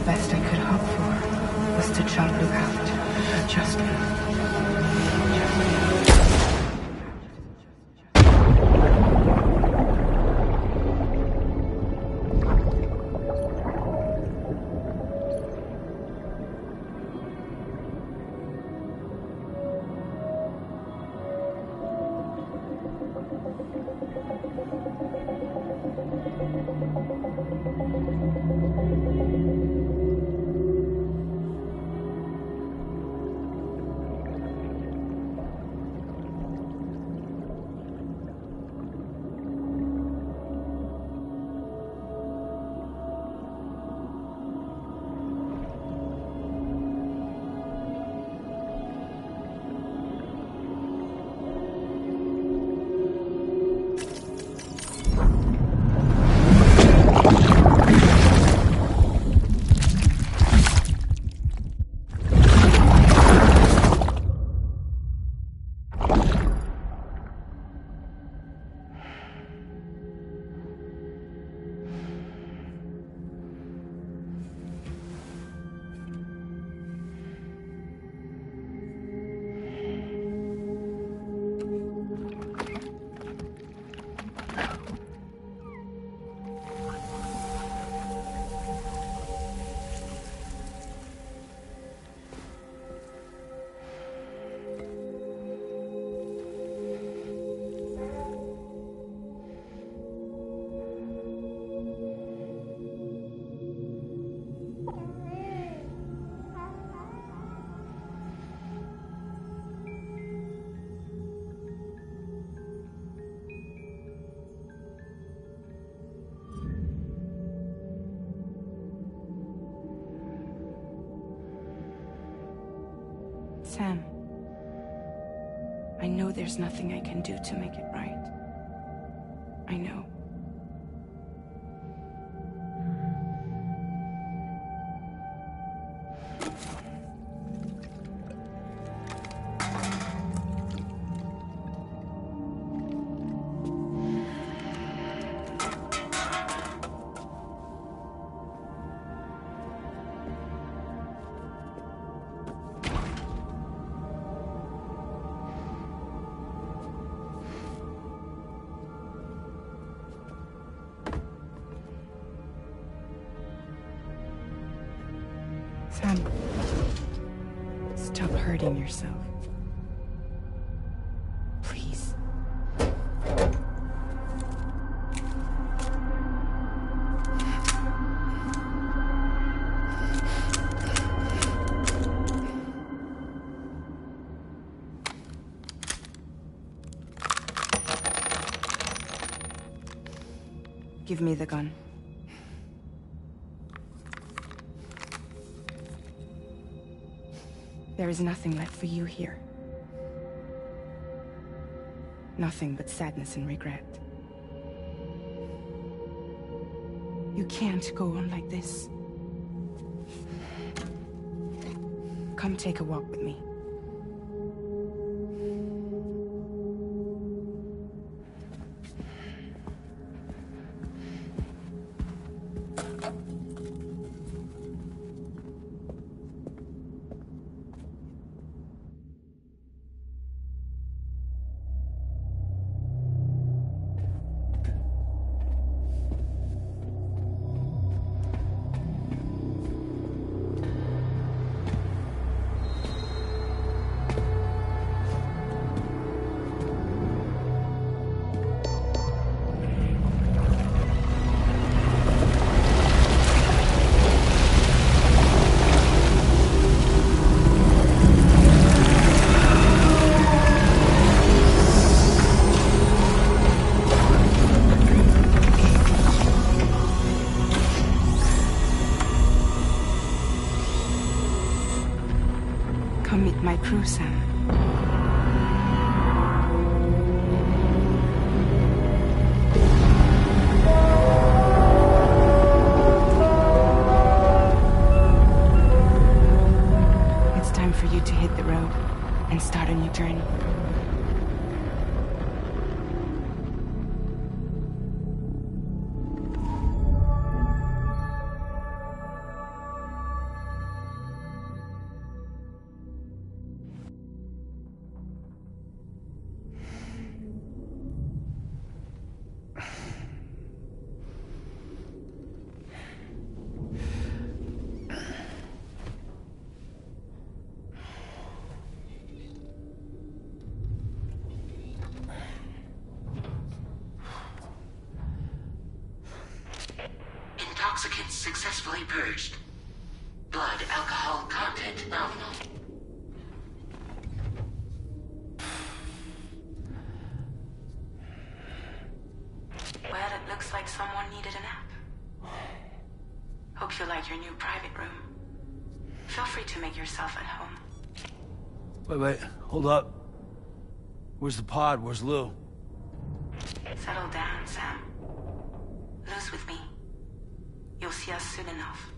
best I could hope for was to jump out. Just Sam, I know there's nothing I can do to make it right. I know. Sam, stop hurting yourself. Please. Give me the gun. There is nothing left for you here. Nothing but sadness and regret. You can't go on like this. Come take a walk with me. Come meet my crew, Sam. It's time for you to hit the road and start a new journey. successfully purged. Blood alcohol content nominal. Well, it looks like someone needed a nap. Hope you like your new private room. Feel free to make yourself at home. Wait, hold up. Where's the pod? Where's Lou? Settle down, Sam. Lou's with me. You'll see us soon enough.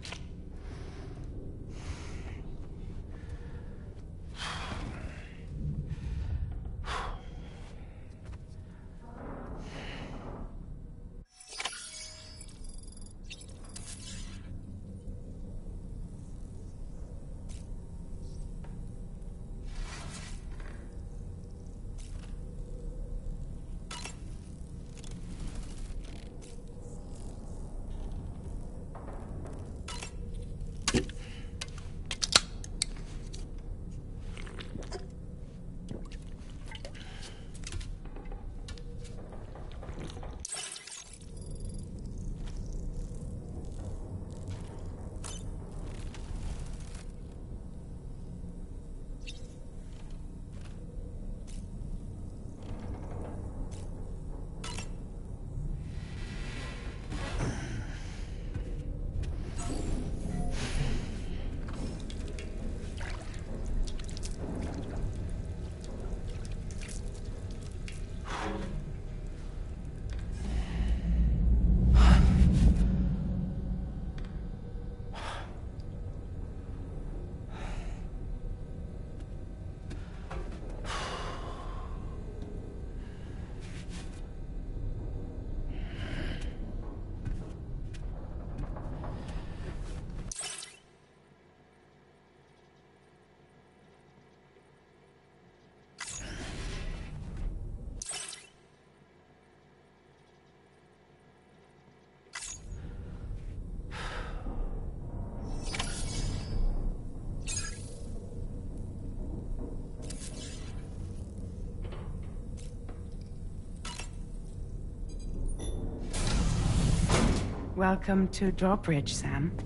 Welcome to Drawbridge, Sam.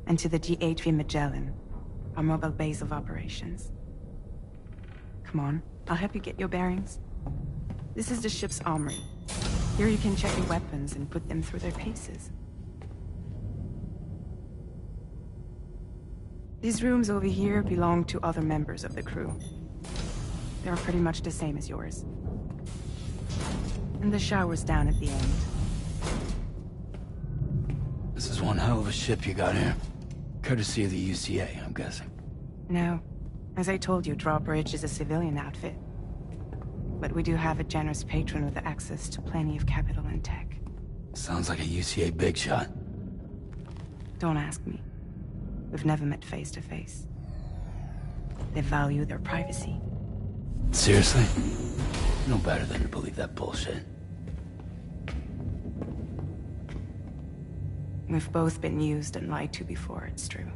And to the Ds2 Magellan, our mobile base of operations. Come on, I'll help you get your bearings. This is the ship's armory. Here you can check your weapons and put them through their paces. These rooms over here belong to other members of the crew. They're pretty much the same as yours. And the shower's down at the end. This is one hell of a ship you got here. Courtesy of the UCA, I'm guessing. No. As I told you, Drawbridge is a civilian outfit. But we do have a generous patron with access to plenty of capital and tech. Sounds like a UCA big shot. Don't ask me. We've never met face to face. They value their privacy. Seriously? No better than to believe that bullshit. We've both been used and lied to before, it's true.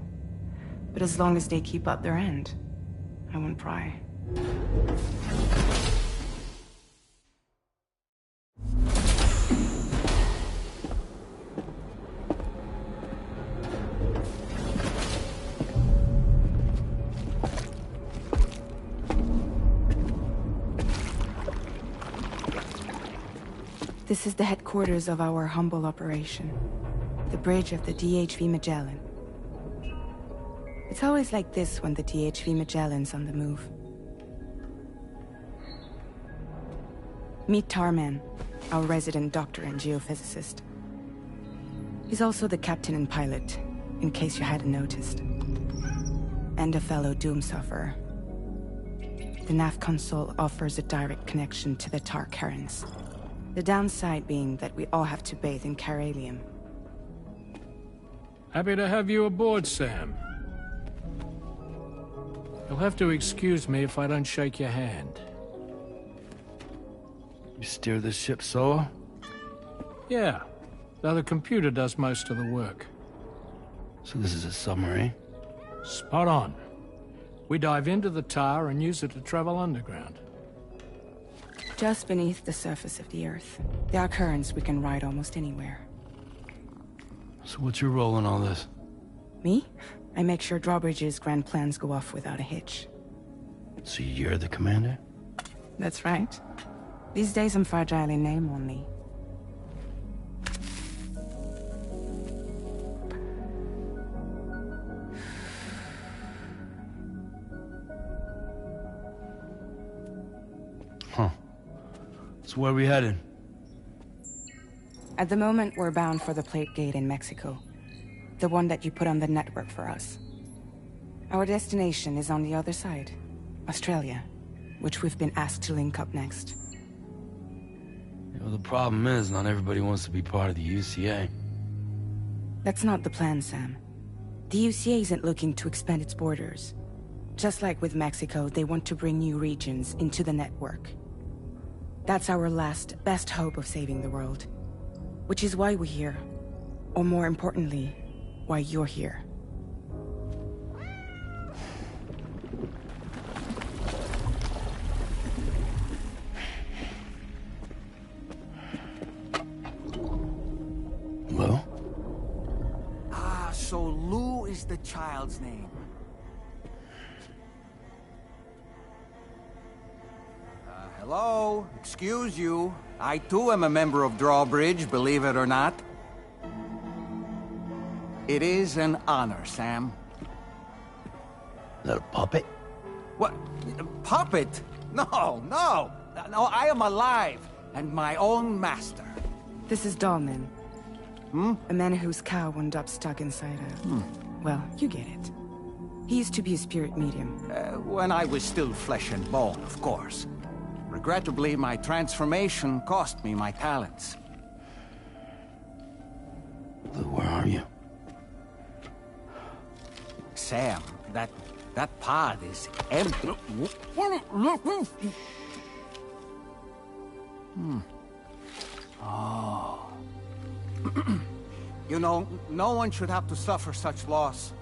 But as long as they keep up their end, I won't pry. This is the headquarters of our humble operation. The bridge of the Ds2 Magellan. It's always like this when the Ds2 Magellan's on the move. Meet Tarman, our resident doctor and geophysicist. He's also the captain and pilot, in case you hadn't noticed. And a fellow Doom sufferer. The nav console offers a direct connection to the Tarkarans. The downside being that we all have to bathe in Caralium. Happy to have you aboard, Sam. You'll have to excuse me if I don't shake your hand. You steer this ship solo? Yeah, though the computer does most of the work. So this is a submarine? Spot on. We dive into the tar and use it to travel underground. Just beneath the surface of the Earth, there are currents we can ride almost anywhere. So what's your role in all this? Me? I make sure Drawbridge's grand plans go off without a hitch. So you're the commander? That's right. These days I'm fragile in name only. Huh. So where are we headed? At the moment, we're bound for the Plate Gate in Mexico. The one that you put on the network for us. Our destination is on the other side, Australia, which we've been asked to link up next. You know, the problem is, not everybody wants to be part of the UCA. That's not the plan, Sam. The UCA isn't looking to expand its borders. Just like with Mexico, they want to bring new regions into the network. That's our last, best hope of saving the world. Which is why we're here. Or more importantly, why you're here. Lou? Ah, so Lou is the child's name. Hello? Excuse you. I too am a member of Drawbridge, believe it or not. It is an honor, Sam. Is that a puppet? What? Puppet? No, no! No, I am alive, and my own master. This is Dahlman. A man whose cow wound up stuck inside a... Well, you get it. He used to be a spirit medium. When I was still flesh and bone, of course. Regrettably, my transformation cost me my talents. Lou, where are you? Sam, that pod is empty. Oh. You know, no one should have to suffer such loss.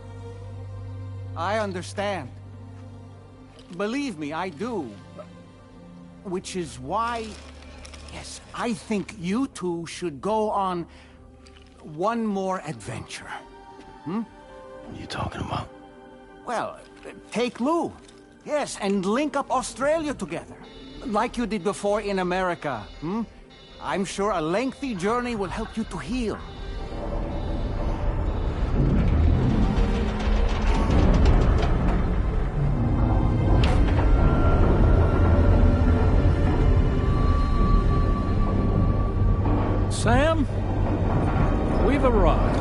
I understand. Believe me, I do. Which is why, yes, I think you two should go on one more adventure. What are you talking about? Well, take Lou. Yes, and link up Australia together. Like you did before in America. I'm sure a lengthy journey will help you to heal. Sam, we've arrived.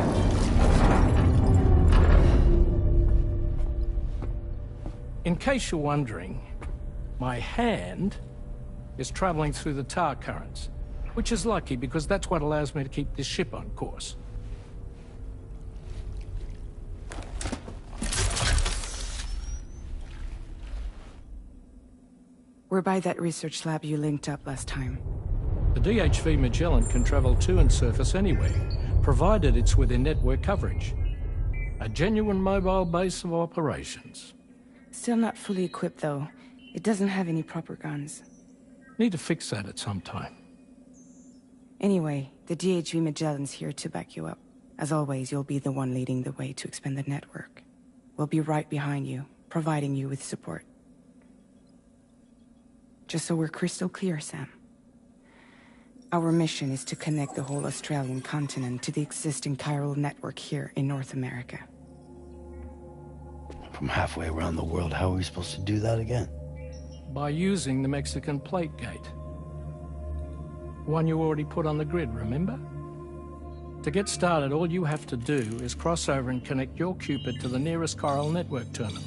In case you're wondering, my hand is traveling through the tar currents, which is lucky because that's what allows me to keep this ship on course. We're by that research lab you linked up last time. The DHV Magellan can travel to and surface anywhere, provided it's within network coverage. A genuine mobile base of operations. Still not fully equipped, though. It doesn't have any proper guns. Need to fix that at some time. Anyway, the DHV Magellan's here to back you up. As always, you'll be the one leading the way to expand the network. We'll be right behind you, providing you with support. Just so we're crystal clear, Sam. Our mission is to connect the whole Australian continent to the existing chiral network here in North America. From halfway around the world, how are we supposed to do that again? By using the Mexican Plate Gate. One you already put on the grid, remember? To get started, all you have to do is cross over and connect your Cupid to the nearest chiral network terminal.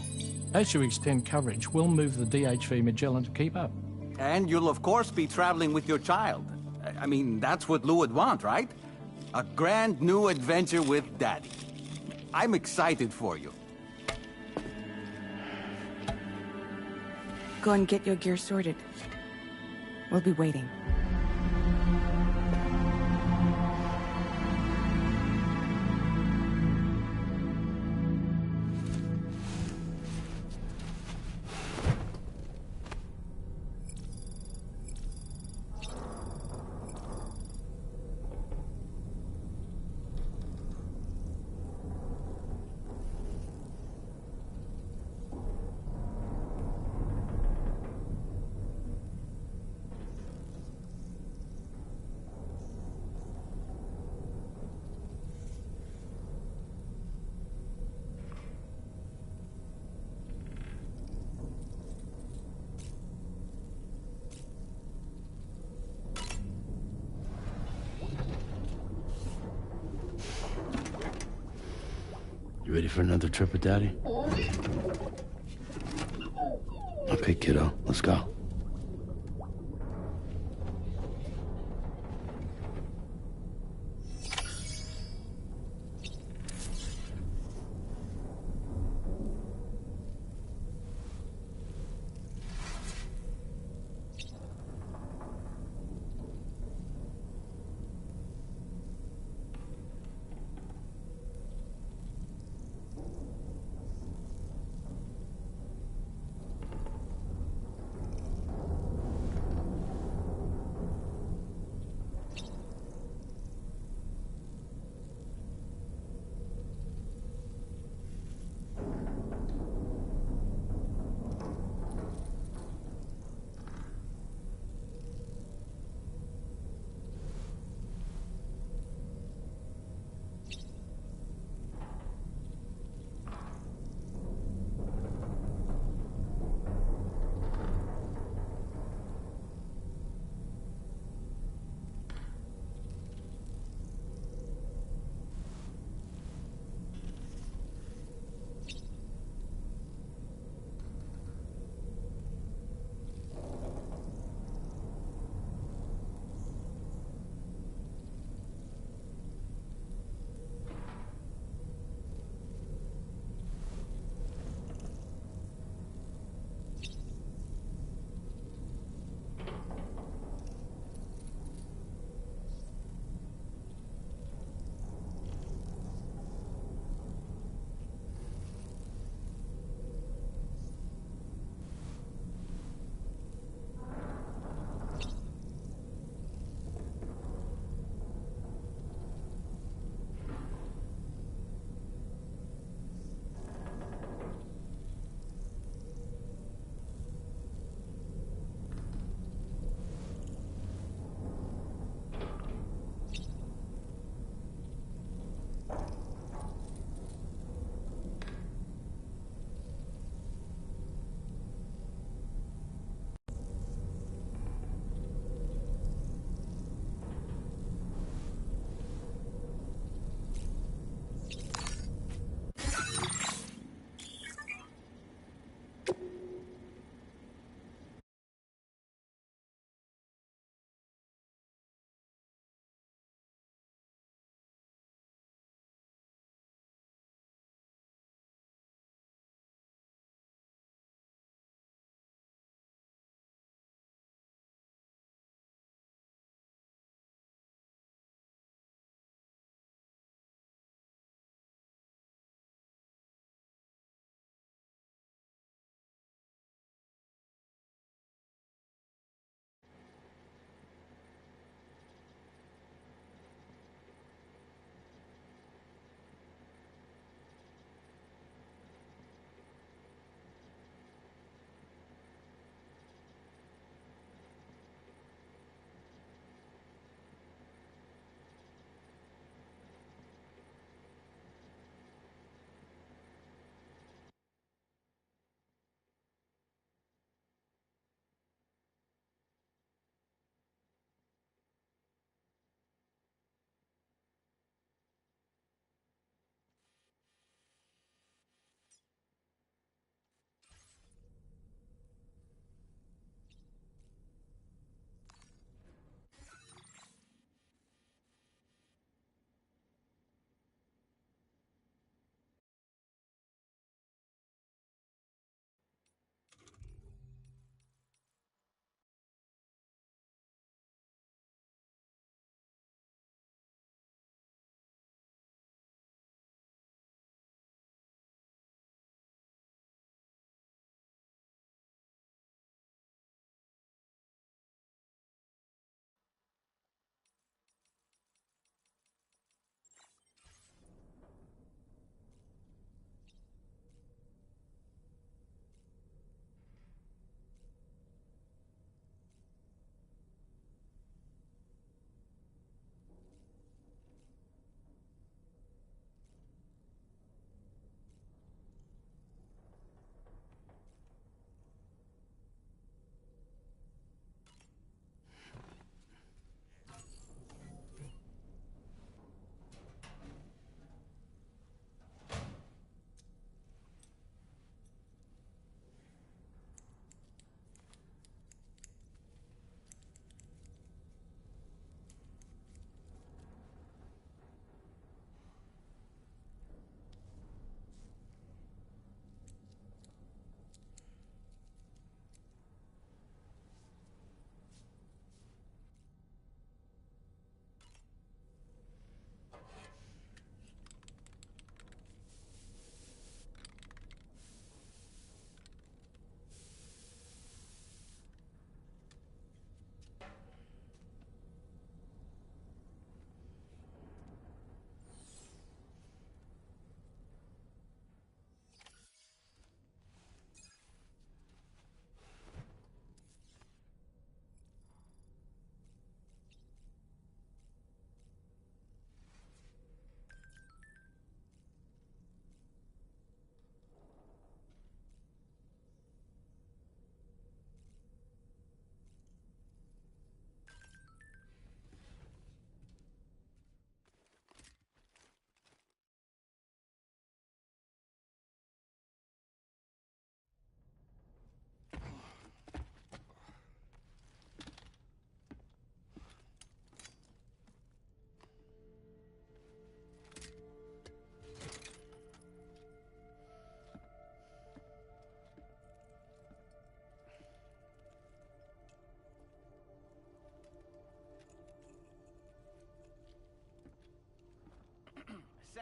As you extend coverage, we'll move the DHV Magellan to keep up. And you'll of course be traveling with your child. I mean, that's what Lou would want, right? A grand new adventure with Daddy. I'm excited for you. Go and get your gear sorted. We'll be waiting. ready for another trip with Daddy? Okay, kiddo, let's go.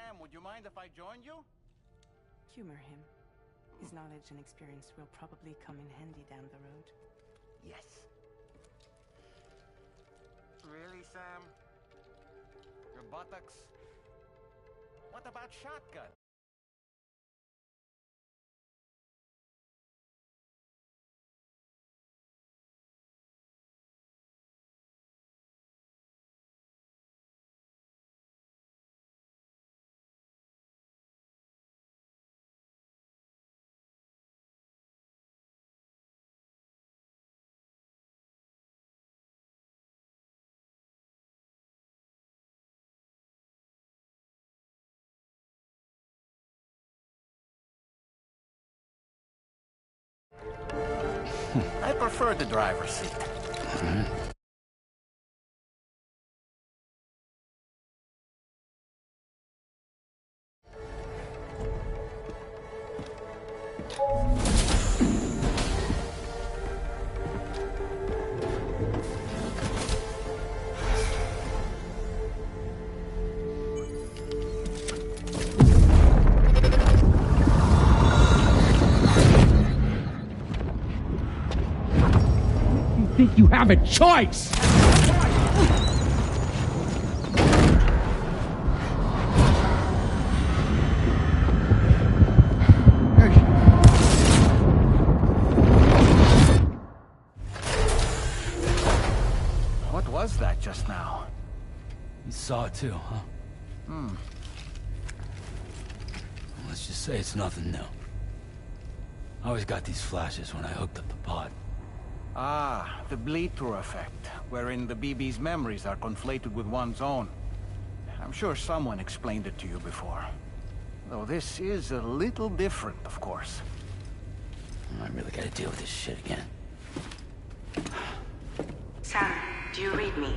Sam, would you mind if I joined you? Humor him. His knowledge and experience will probably come in handy down the road. Yes. Really, Sam? Your buttocks? What about shotgun? I prefer the driver's seat. Think you have a choice? What was that just now? You saw it too, huh? Let's just say it's nothing new. I always got these flashes when I hooked up the pod. Ah, the bleed-through effect, wherein the BB's memories are conflated with one's own. I'm sure someone explained it to you before. Though this is a little different, of course. I really gotta deal with this shit again. Sam, do you read me?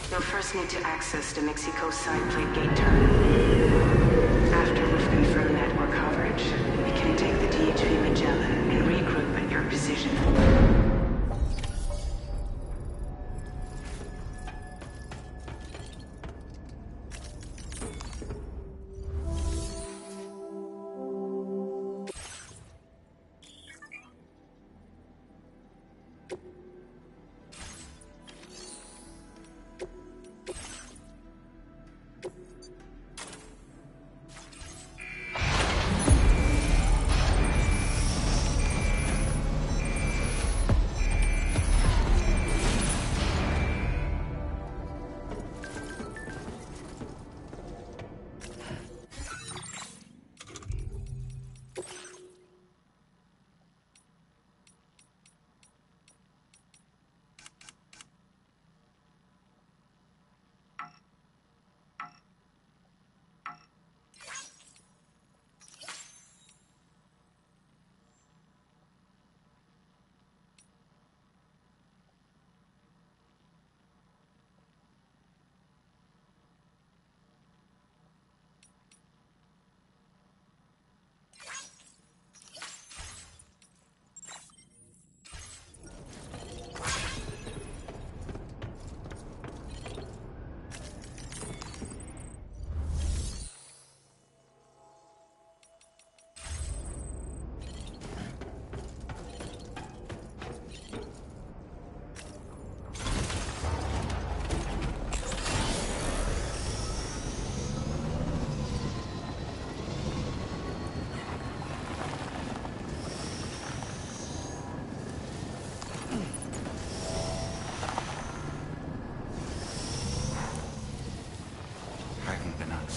You'll first need to access the Mexico side plate gate terminal. After we've confirmed network coverage, we can take the Ds2 Magellan and regroup at your position.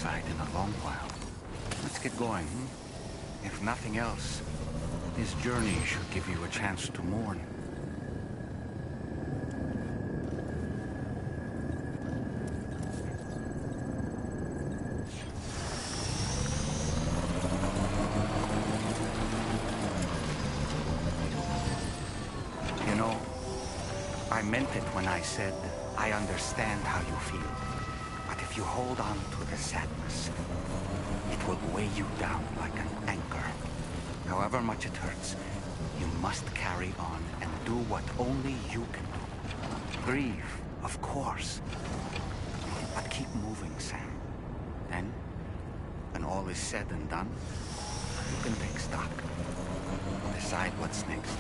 In a long while. Let's get going, hmm? If nothing else, this journey should give you a chance to mourn. You know, I meant it when I said I understand how you feel. But if you hold on to the sadness, it will weigh you down like an anchor. However much it hurts, you must carry on and do what only you can do. Grieve, of course. But keep moving, Sam. Then, all is said and done, you can take stock. Decide what's next.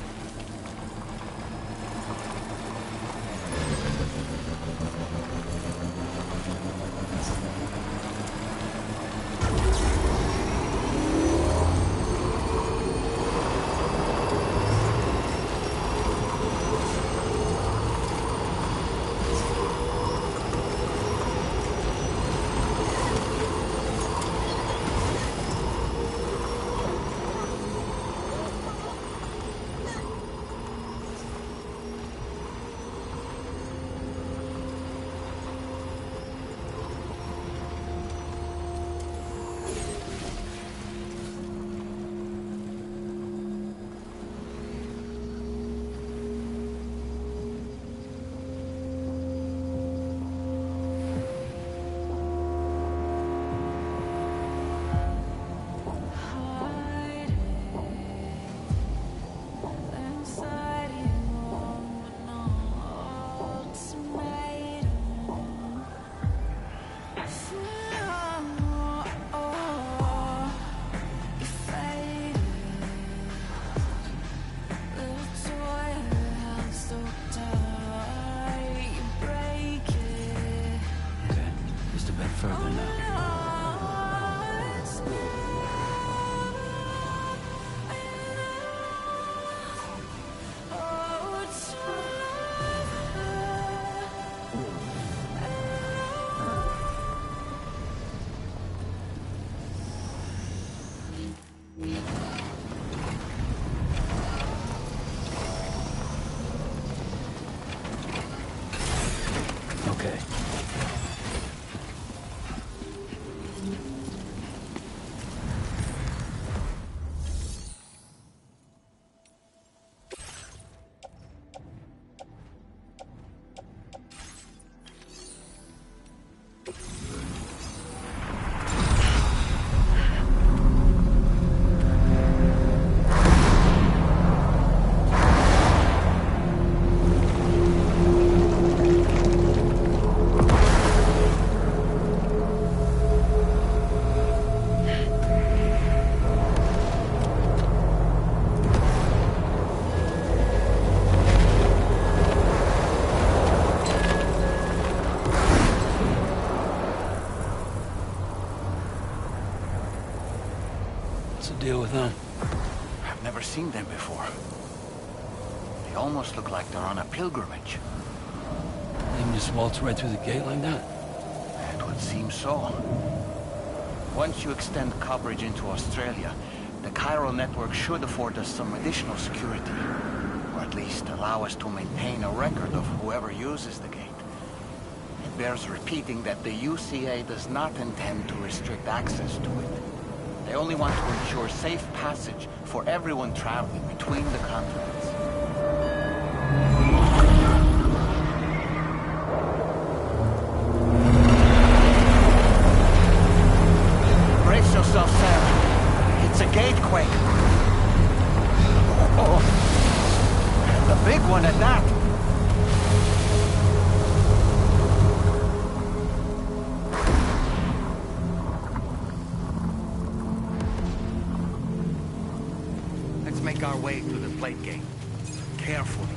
Further now. Okay. Deal with them. I've never seen them before. They almost look like they're on a pilgrimage. They can just waltz right through the gate like that? It would seem so. Once you extend coverage into Australia, the chiral network should afford us some additional security. Or at least allow us to maintain a record of whoever uses the gate. It bears repeating that the UCA does not intend to restrict access to it. They only want to ensure safe passage for everyone traveling between the continents. Brace yourself, Sam. It's a gatequake. Oh, the big one at that. Make our way to the plate gate. Carefully.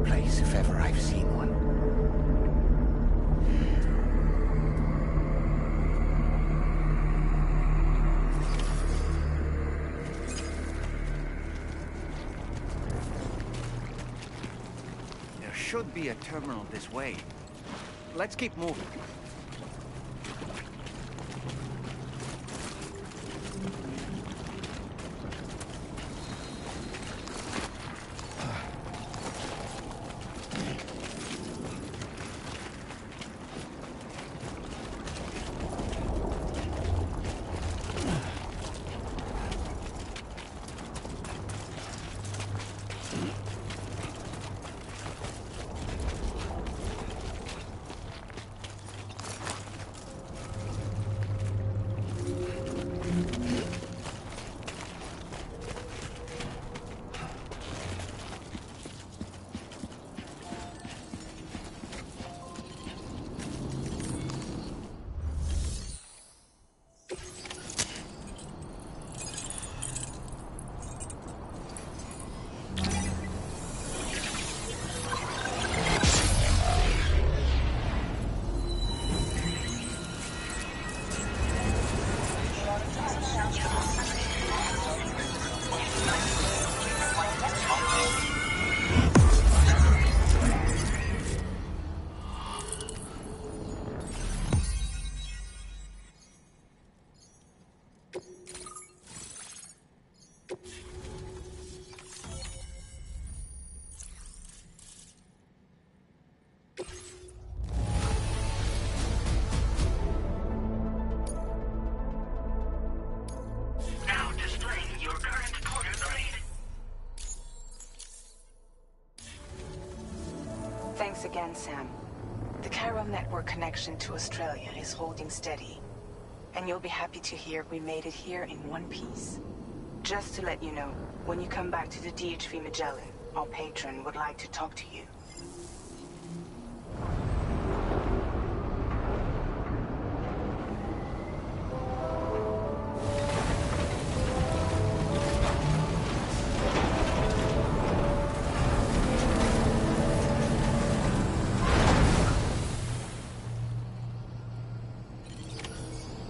place if ever I've seen one. There should be a terminal this way. Let's keep moving. Thanks again, Sam. The chiral network connection to Australia is holding steady. And you'll be happy to hear we made it here in one piece. Just to let you know, when you come back to the Ds2 Magellan, our patron would like to talk to you.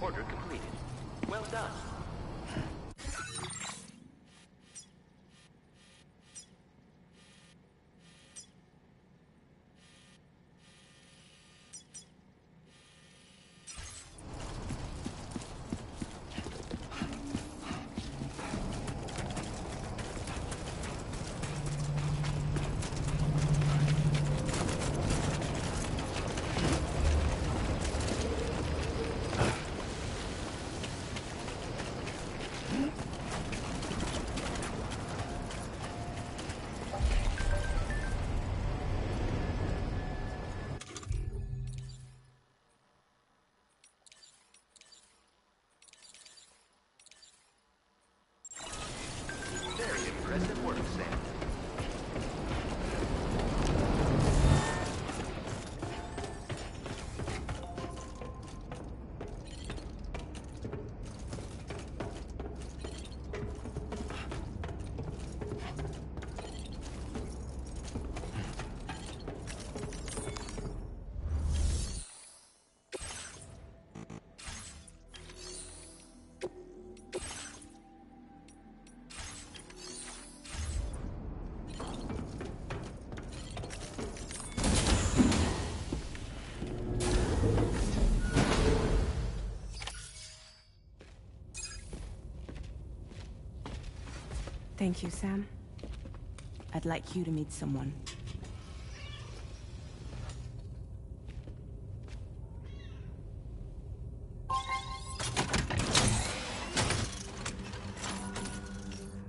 Order completed. Well done. Very impressive work, Sam. Thank you, Sam. I'd like you to meet someone.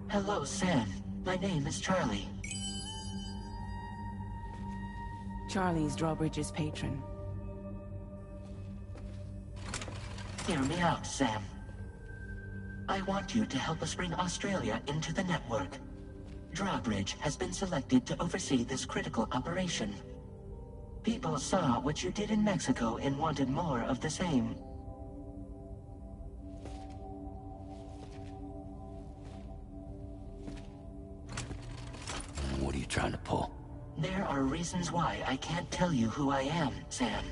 Hello, Sam. My name is Charlie. Charlie's Drawbridge's patron. Hear me out, Sam. I want you to help us bring Australia into the network. Drawbridge has been selected to oversee this critical operation. People saw what you did in Mexico and wanted more of the same. What are you trying to pull? There are reasons why I can't tell you who I am, Sam.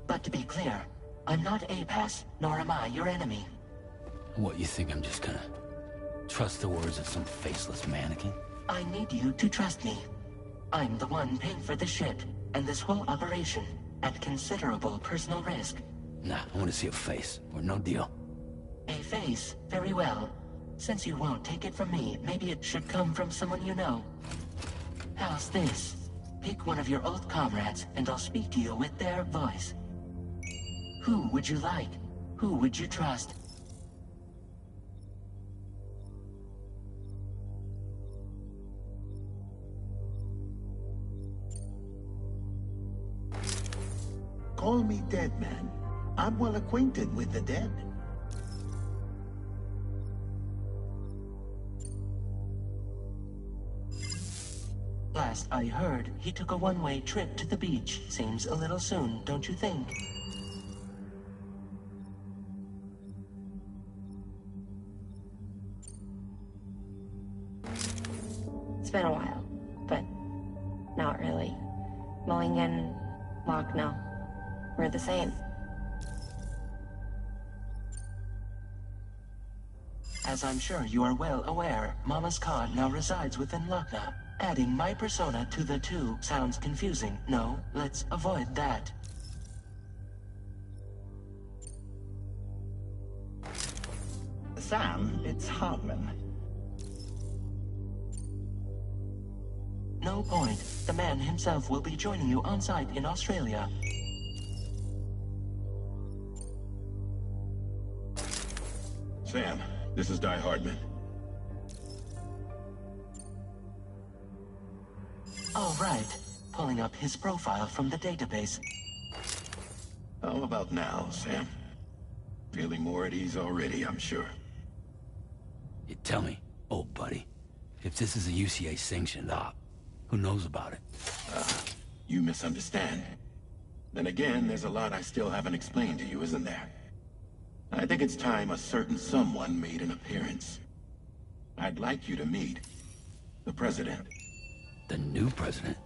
But to be clear, I'm not APAS, nor am I your enemy. What, you think I'm just gonna trust the words of some faceless mannequin? I need you to trust me. I'm the one paying for the shit, and this whole operation, at considerable personal risk. Nah, I want to see a face, or no deal. A face? Very well. Since you won't take it from me, maybe it should come from someone you know. How's this? Pick one of your old comrades, and I'll speak to you with their voice. Who would you like? Who would you trust? Call me dead, man. I'm well acquainted with the dead. Last I heard, he took a one-way trip to the beach. Seems a little soon, don't you think? It's been a while, but not really. Mulligan, Locke, no. We're the same. As I'm sure you are well aware, Mama's Cod now resides within Lochna. Adding my persona to the two sounds confusing. No, let's avoid that. Sam, it's Hartman. No point. The man himself will be joining you on site in Australia. Sam, this is Di Hardman. All right. Pulling up his profile from the database. How about now, Sam? Feeling more at ease already, I'm sure. You tell me, old buddy, if this is a UCA-sanctioned op, who knows about it? You misunderstand. Then again, there's a lot I still haven't explained to you, isn't there? I think it's time a certain someone made an appearance. I'd like you to meet the President. The new president?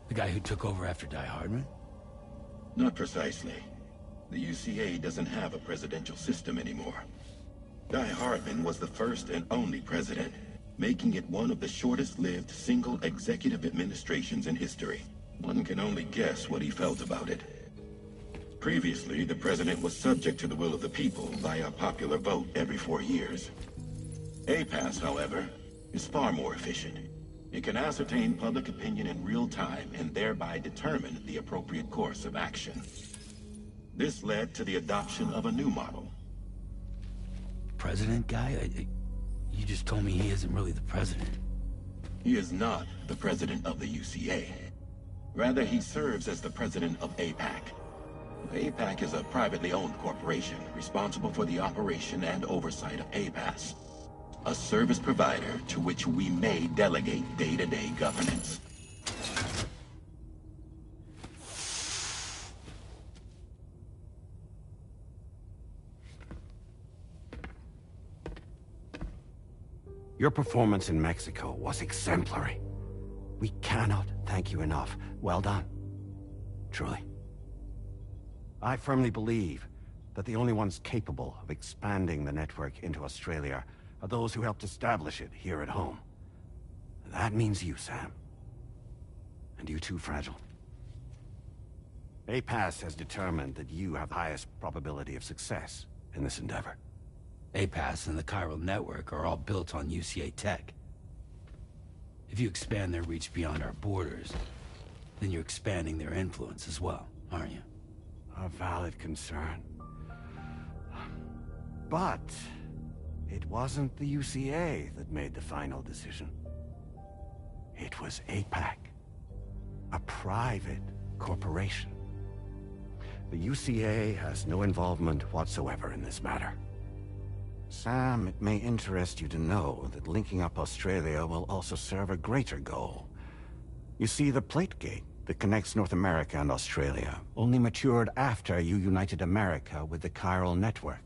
The guy who took over after Di Hardman? Not precisely. The UCA doesn't have a presidential system anymore. Di Hardman was the first and only president, making it one of the shortest-lived single executive administrations in history. One can only guess what he felt about it. Previously, the president was subject to the will of the people via popular vote every 4 years. APAS, however, is far more efficient. It can ascertain public opinion in real time and thereby determine the appropriate course of action. This led to the adoption of a new model. President guy? You just told me he isn't really the president. He is not the president of the UCA. Rather, he serves as the president of APAC. APAC is a privately owned corporation responsible for the operation and oversight of APAS, a service provider to which we may delegate day-to-day governance. Your performance in Mexico was exemplary. We cannot thank you enough. Well done. Truly. I firmly believe that the only ones capable of expanding the network into Australia are those who helped establish it here at home. That means you, Sam. And you too, Fragile. APAS has determined that you have the highest probability of success in this endeavor. APAS and the Chiral Network are all built on UCA tech. If you expand their reach beyond our borders, then you're expanding their influence as well, aren't you? A valid concern. But it wasn't the UCA that made the final decision. It was APAC, a private corporation. The UCA has no involvement whatsoever in this matter. Sam, it may interest you to know that linking up Australia will also serve a greater goal. You see, the plate gate that connects North America and Australia only matured after you united America with the Chiral Network.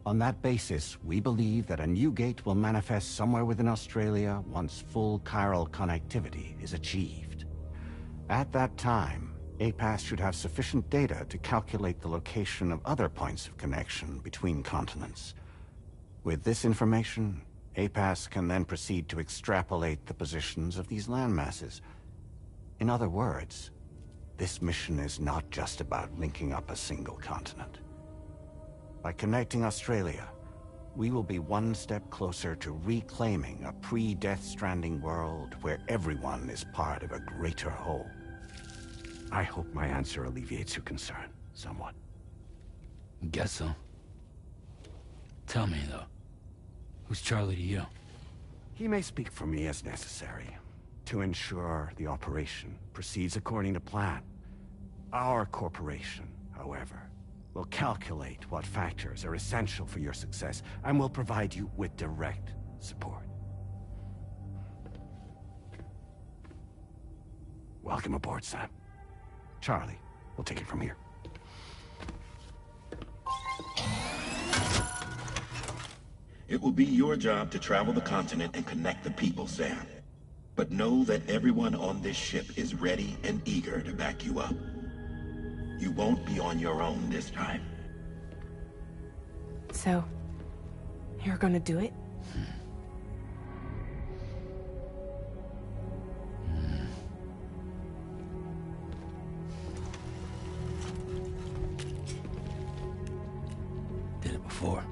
On that basis, we believe that a new gate will manifest somewhere within Australia once full chiral connectivity is achieved. At that time, APAS should have sufficient data to calculate the location of other points of connection between continents. With this information, APAS can then proceed to extrapolate the positions of these landmasses. In other words, this mission is not just about linking up a single continent. By connecting Australia, we will be one step closer to reclaiming a pre-Death Stranding world where everyone is part of a greater whole. I hope my answer alleviates your concern somewhat. Guess so. Tell me, though. Who's Charlie to you? He may speak for me as necessary, to ensure the operation proceeds according to plan. Our corporation, however, will calculate what factors are essential for your success, and will provide you with direct support. Welcome aboard, Sam. Charlie, we'll take it from here. It will be your job to travel the continent and connect the people, Sam. But know that everyone on this ship is ready and eager to back you up. You won't be on your own this time. So, you're gonna do it? Did it before.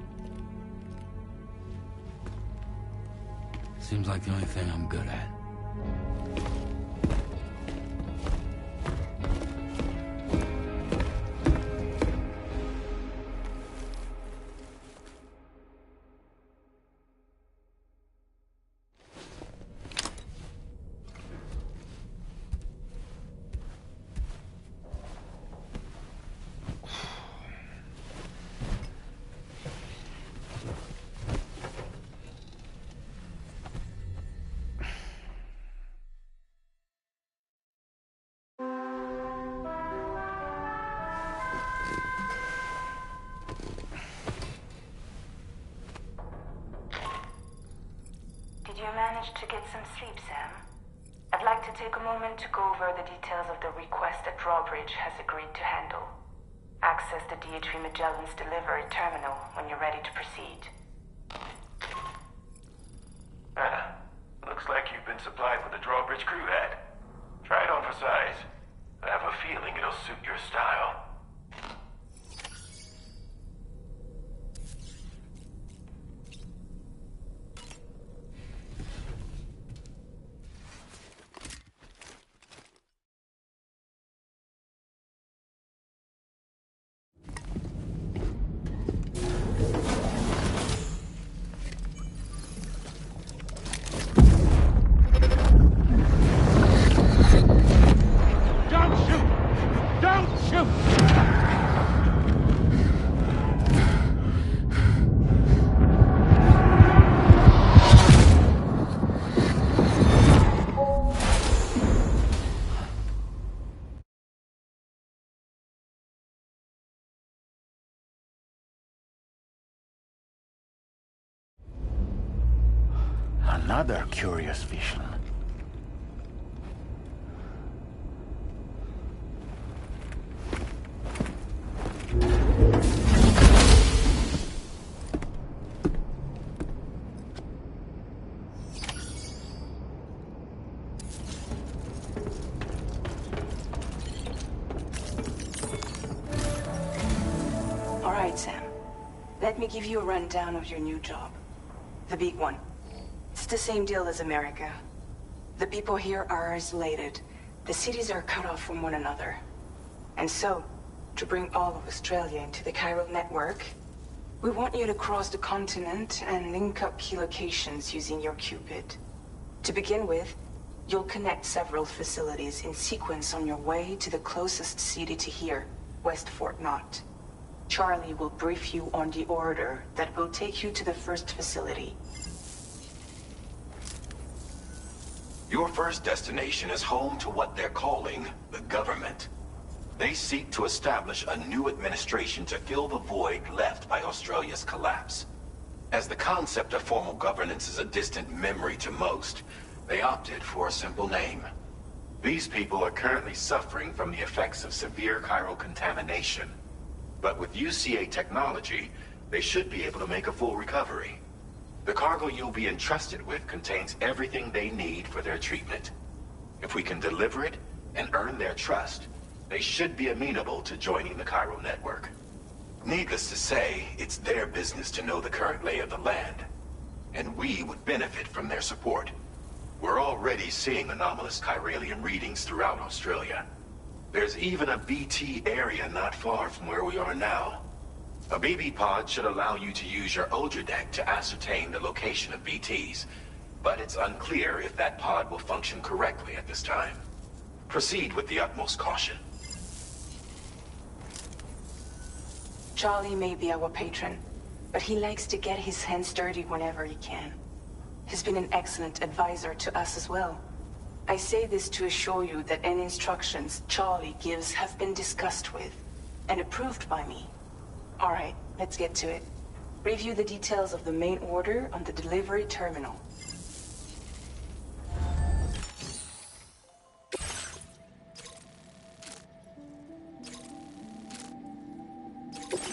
Seems like the only thing I'm good at. Did you manage to get some sleep, Sam? I'd like to take a moment to go over the details of the request that Drawbridge has agreed to handle. Access the Ds2 Magellan's delivery terminal when you're ready to proceed. Looks like you've been supplied with a Drawbridge crew head. Try it on for size. I have a feeling it'll suit your style. Another curious vision. All right, Sam. Let me give you a rundown of your new job. The big one. It's the same deal as America. The people here are isolated. The cities are cut off from one another. And so, to bring all of Australia into the chiral network, we want you to cross the continent and link up key locations using your Cupid. To begin with, you'll connect several facilities in sequence on your way to the closest city to here, West Fort Knott. Charlie will brief you on the order that will take you to the first facility. Your first destination is home to what they're calling the government. They seek to establish a new administration to fill the void left by Australia's collapse. As the concept of formal governance is a distant memory to most, they opted for a simple name. These people are currently suffering from the effects of severe chiral contamination. But with UCA technology, they should be able to make a full recovery. The cargo you'll be entrusted with contains everything they need for their treatment. If we can deliver it and earn their trust, they should be amenable to joining the chiral network. Needless to say, it's their business to know the current lay of the land, and we would benefit from their support. We're already seeing anomalous chiralium readings throughout Australia. There's even a BT area not far from where we are now. A BB pod should allow you to use your Ultra deck to ascertain the location of BTs, but it's unclear if that pod will function correctly at this time. Proceed with the utmost caution. Charlie may be our patron, but he likes to get his hands dirty whenever he can. He's been an excellent advisor to us as well. I say this to assure you that any instructions Charlie gives have been discussed with and approved by me. All right, let's get to it. Review the details of the main order on the delivery terminal.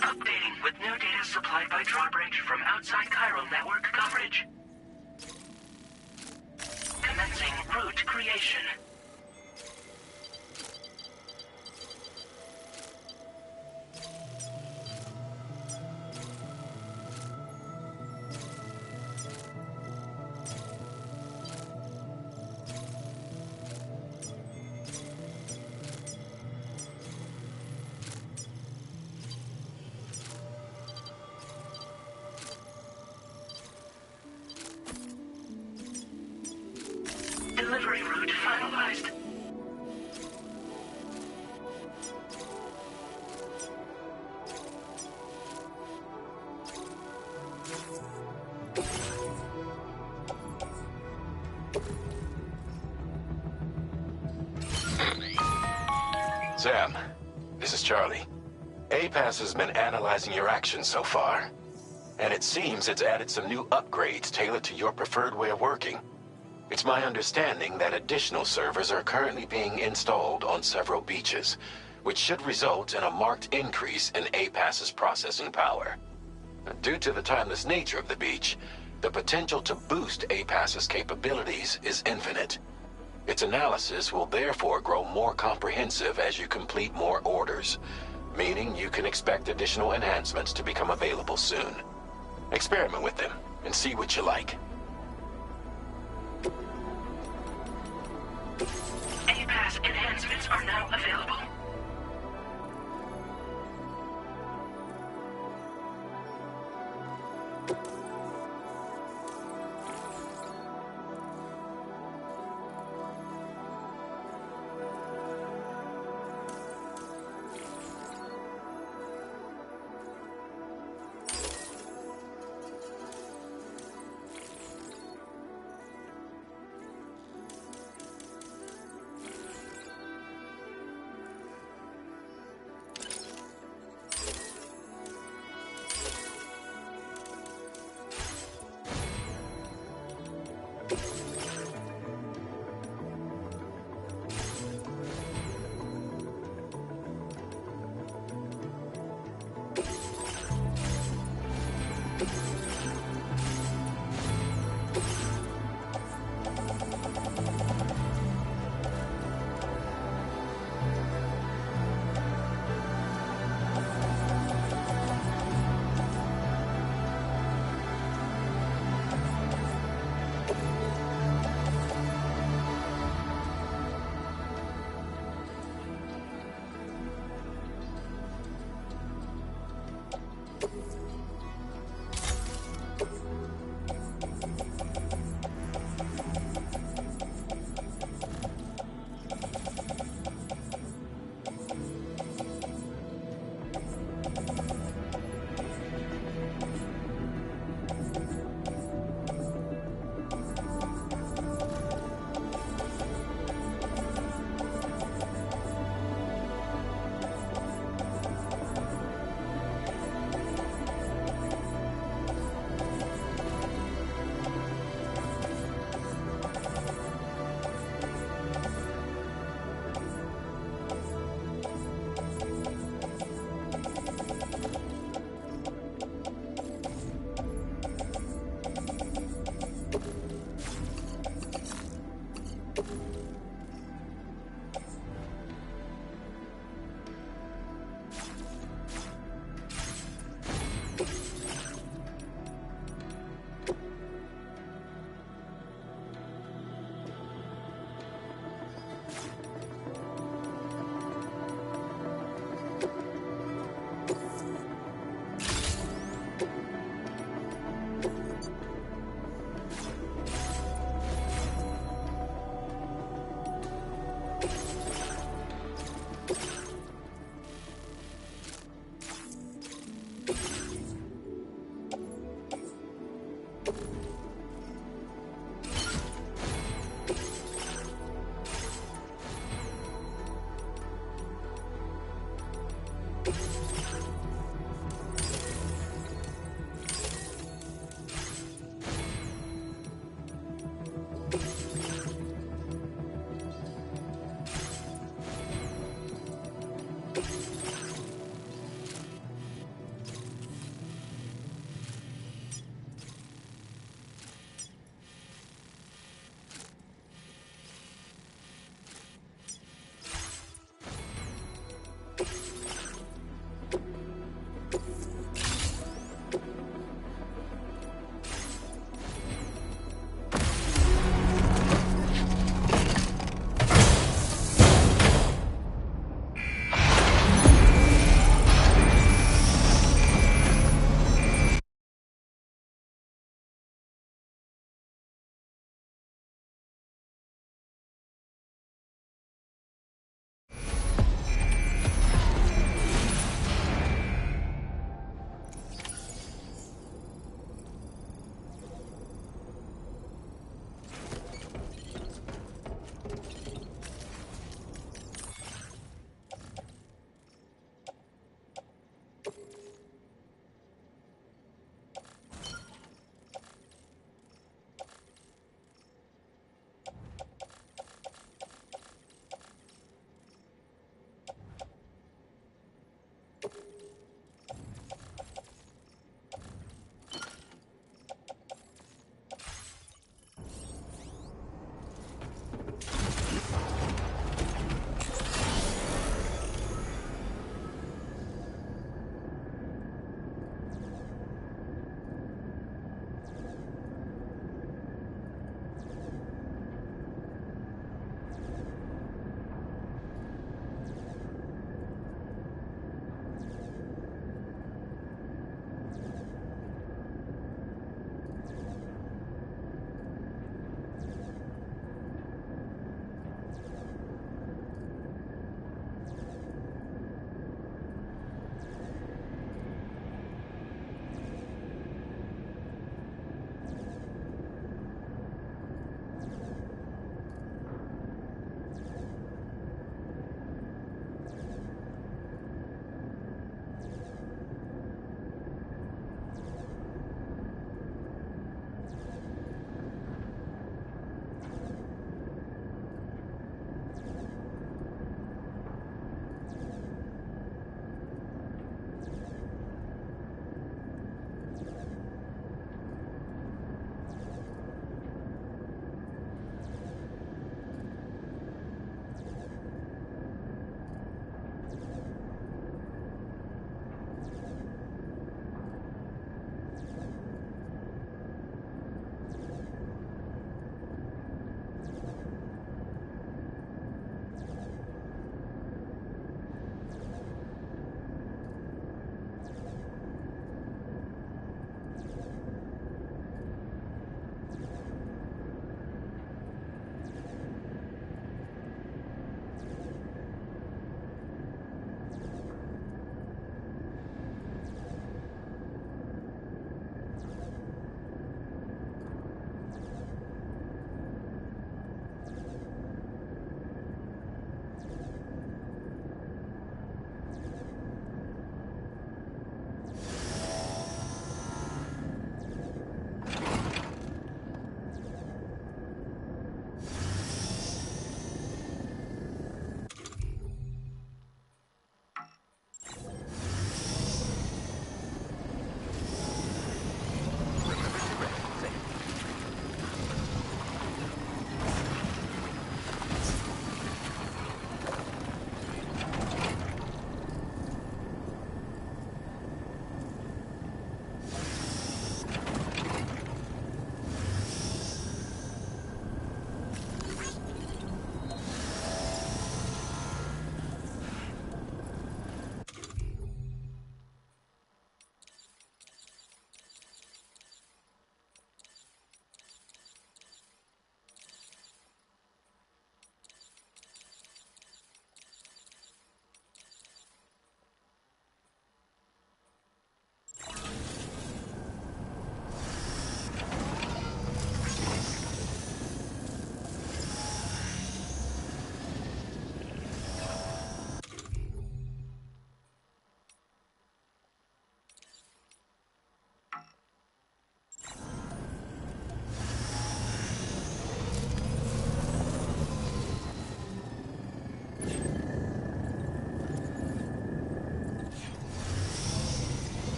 Updating with new data supplied by Drawbridge from outside chiral network coverage. Commencing route creation. Delivery route finalized. Sam, this is Charlie. APAS has been analyzing your actions so far, and it seems it's added some new upgrades tailored to your preferred way of working. It's my understanding that additional servers are currently being installed on several beaches, which should result in a marked increase in APAS's processing power. Due to the timeless nature of the beach, the potential to boost APAS's capabilities is infinite. Its analysis will therefore grow more comprehensive as you complete more orders, meaning you can expect additional enhancements to become available soon. Experiment with them and see what you like. APAS enhancements are now available.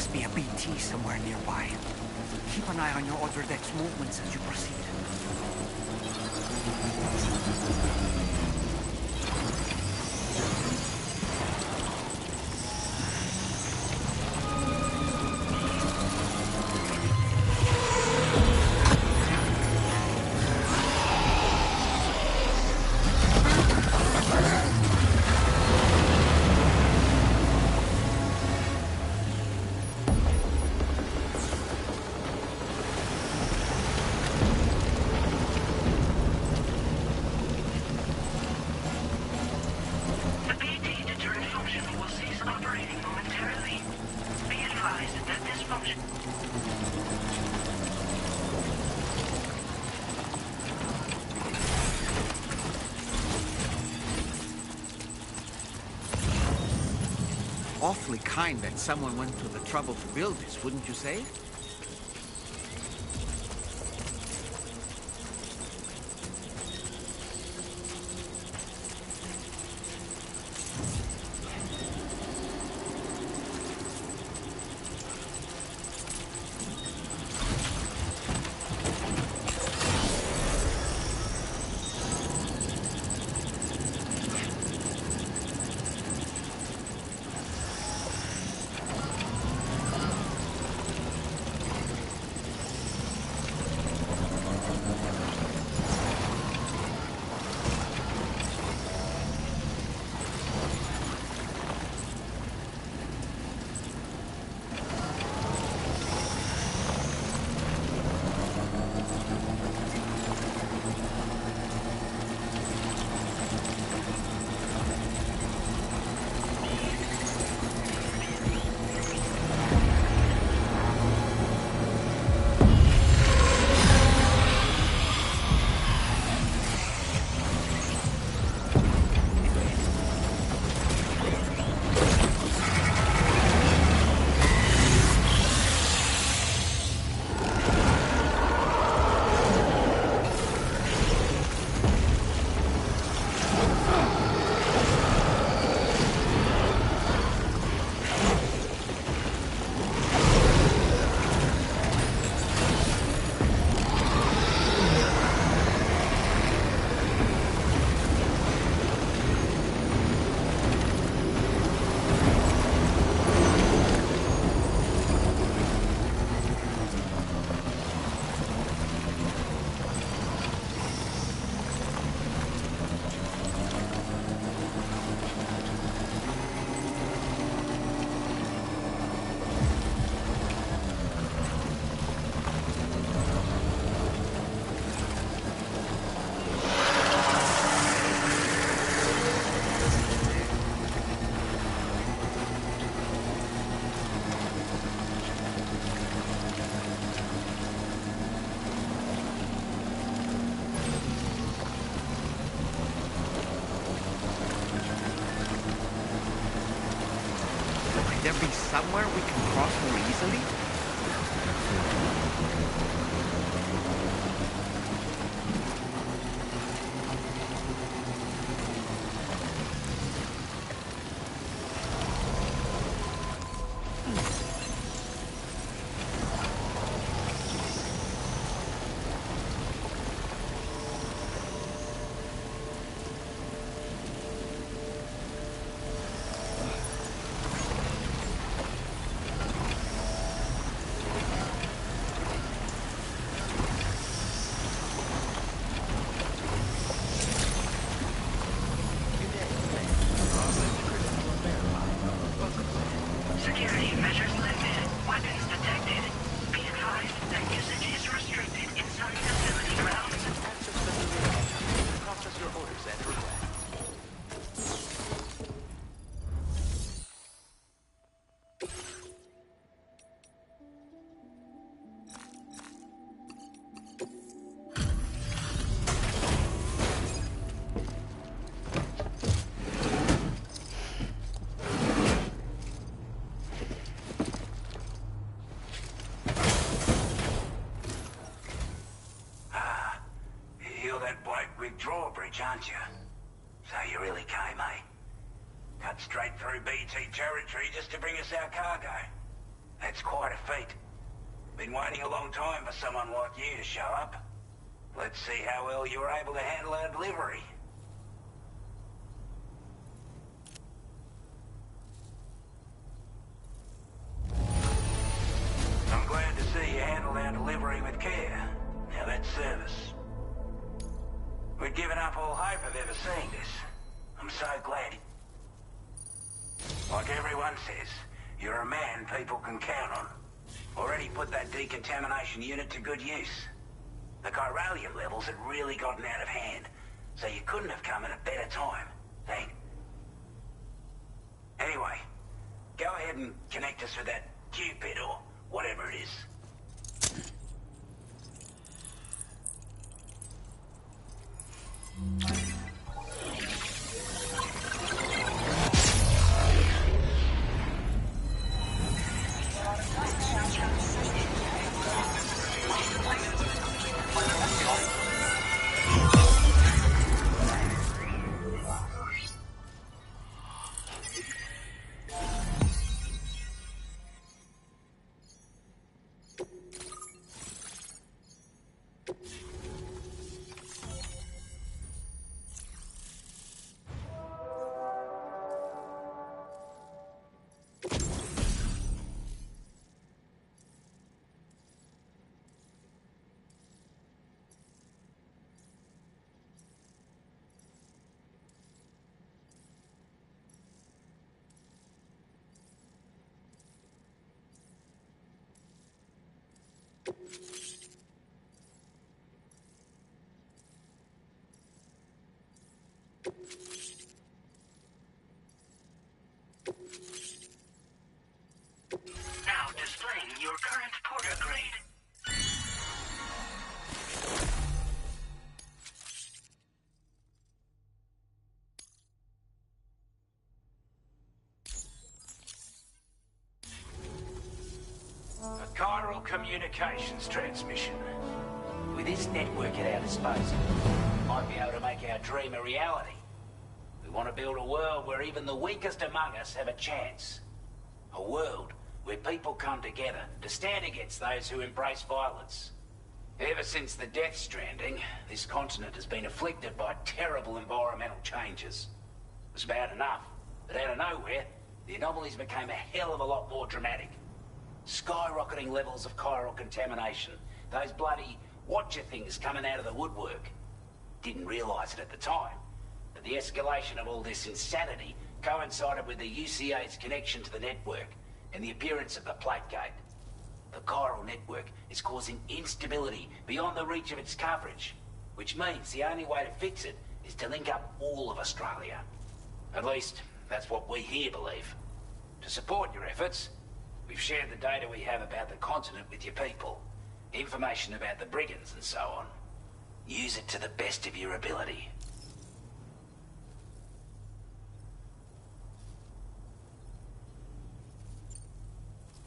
must be a BT somewhere nearby. Keep an eye on your other deck's movements as you proceed. Awfully kind that someone went to the trouble to build this, wouldn't you say? There be somewhere we can cross more easily? Drawbridge, aren't you? So you really came, eh? Cut straight through BT territory just to bring us our cargo. That's feet. Been waiting a long time for someone like you to show up. Let's see how well you were able to handle our delivery. I'm glad to see you handled our delivery with care. Now that's service. We'd given up all hope of ever seeing this. I'm so glad. Like everyone says, you're a man people can count on. Already put that decontamination unit to good use. The chiralium levels had really gotten out of hand, so you couldn't have come at a better time. Anyway, go ahead and connect us with that Cupid or whatever it is. Now displaying your current porter grade. A chiral communications transmission. With this network at our disposal, we might be able to make our dream a reality. We want to build a world where even the weakest among us have a chance. A world where people come together to stand against those who embrace violence. Ever since the Death Stranding, this continent has been afflicted by terrible environmental changes. It was bad enough, but out of nowhere, the anomalies became a hell of a lot more dramatic. Skyrocketing levels of chiral contamination, those bloody watcher things coming out of the woodwork. Didn't realise it at the time, but the escalation of all this insanity coincided with the UCA's connection to the network and the appearance of the plate gate. The chiral network is causing instability beyond the reach of its coverage, which means the only way to fix it is to link up all of Australia. At least, that's what we here believe. To support your efforts, we've shared the data we have about the continent with your people, information about the brigands and so on. Use it to the best of your ability.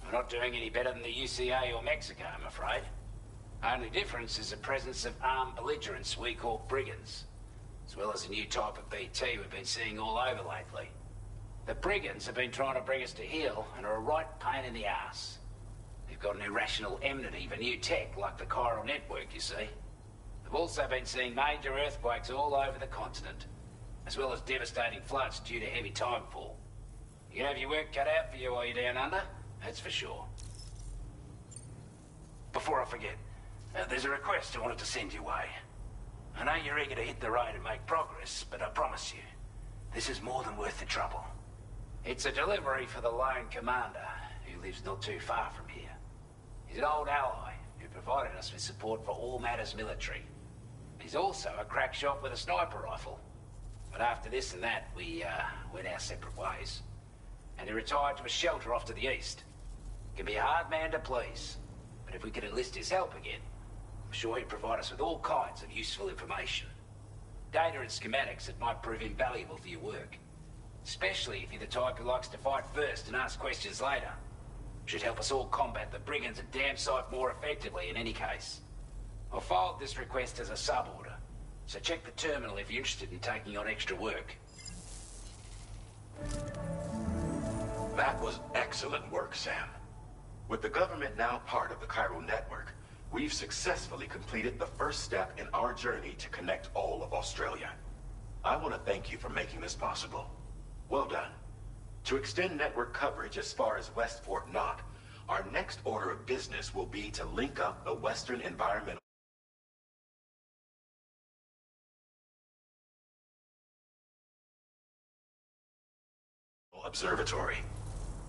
We're not doing any better than the UCA or Mexico, I'm afraid. Only difference is the presence of armed belligerents we call brigands, as well as a new type of BT we've been seeing all over lately. The brigands have been trying to bring us to heel and are a right pain in the ass. They've got an irrational enmity for new tech like the chiral network, you see. They've also been seeing major earthquakes all over the continent, as well as devastating floods due to heavy timefall. You can have your work cut out for you while you're down under, that's for sure. Before I forget, there's a request I wanted to send your way. I know you're eager to hit the road and make progress, but I promise you, this is more than worth the trouble. It's a delivery for the lone commander, who lives not too far from here. He's an old ally who provided us with support for all matters military. He's also a crack shot with a sniper rifle. But after this and that, we went our separate ways. And he retired to a shelter off to the east. He can be a hard man to please, but if we could enlist his help again, I'm sure he'd provide us with all kinds of useful information. Data and schematics that might prove invaluable for your work. Especially if you're the type who likes to fight first and ask questions later. Should help us all combat the brigands a damn sight more effectively in any case. I'll filed this request as a sub-order, so check the terminal if you're interested in taking on extra work. That was excellent work, Sam. With the government now part of the Chiral network, we've successfully completed the first step in our journey to connect all of Australia. I want to thank you for making this possible. Well done. To extend network coverage as far as West Fort Knott, our next order of business will be to link up the Western Environmental Observatory.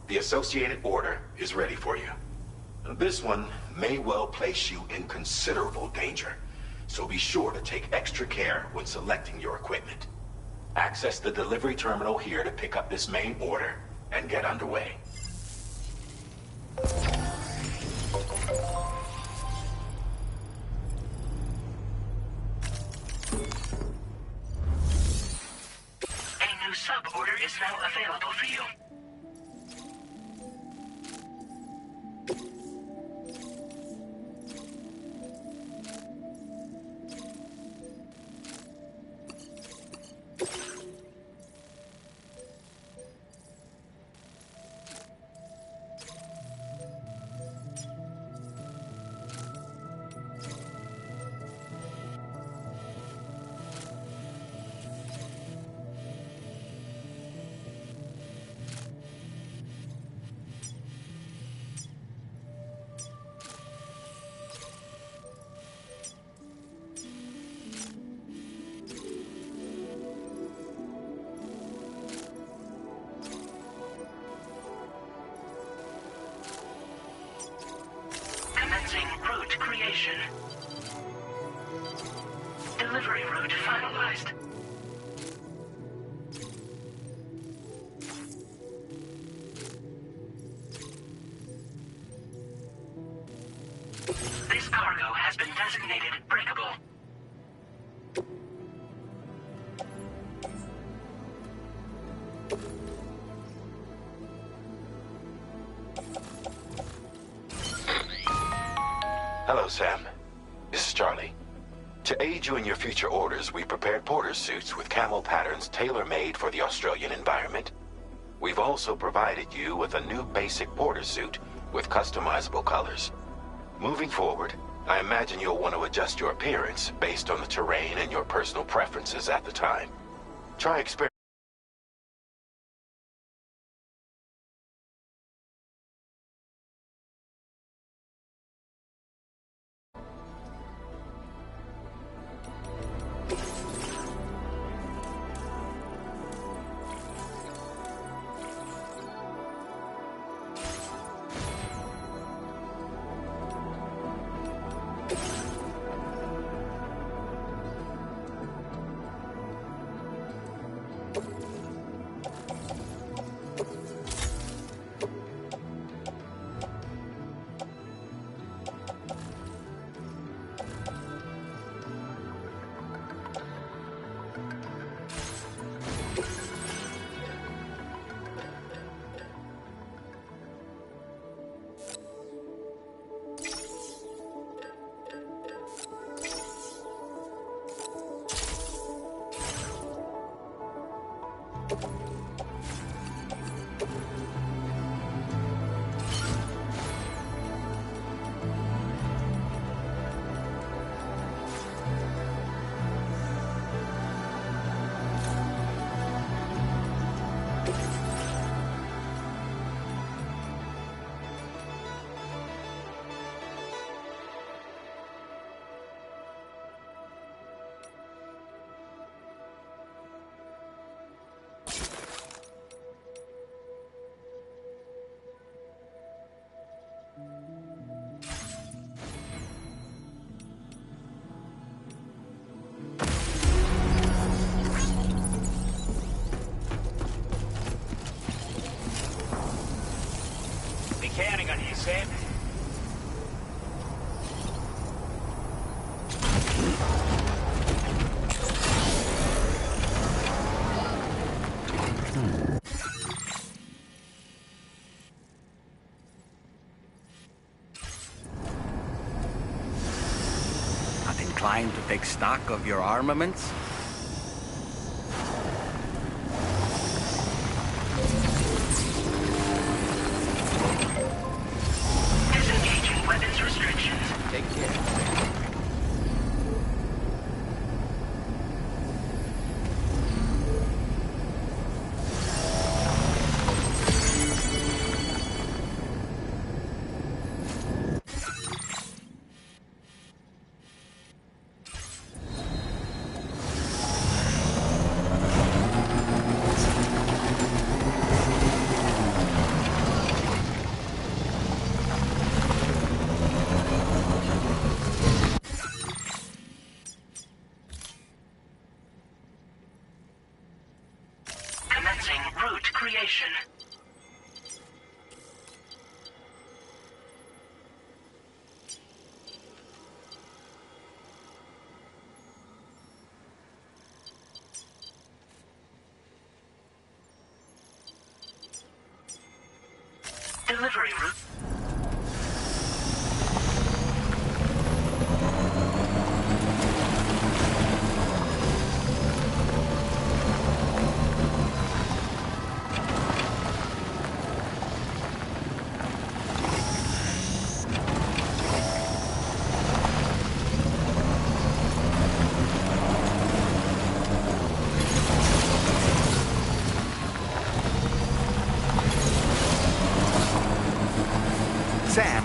The associated order is ready for you. This one may well place you in considerable danger, so be sure to take extra care when selecting your equipment. Access the delivery terminal here to pick up this main order and get underway. A new sub-order is now available for you. Route creation. Delivery route finalized. This cargo has been designated breakable. Hello, Sam. This is Charlie. To aid you in your future orders, we prepared porter suits with camo patterns tailor-made for the Australian environment. We've also provided you with a new basic porter suit with customizable colors. Moving forward, I imagine you'll want to adjust your appearance based on the terrain and your personal preferences at the time. Try experimenting. Counting on you, Sam. Not inclined to take stock of your armaments? Delivery route. Sam,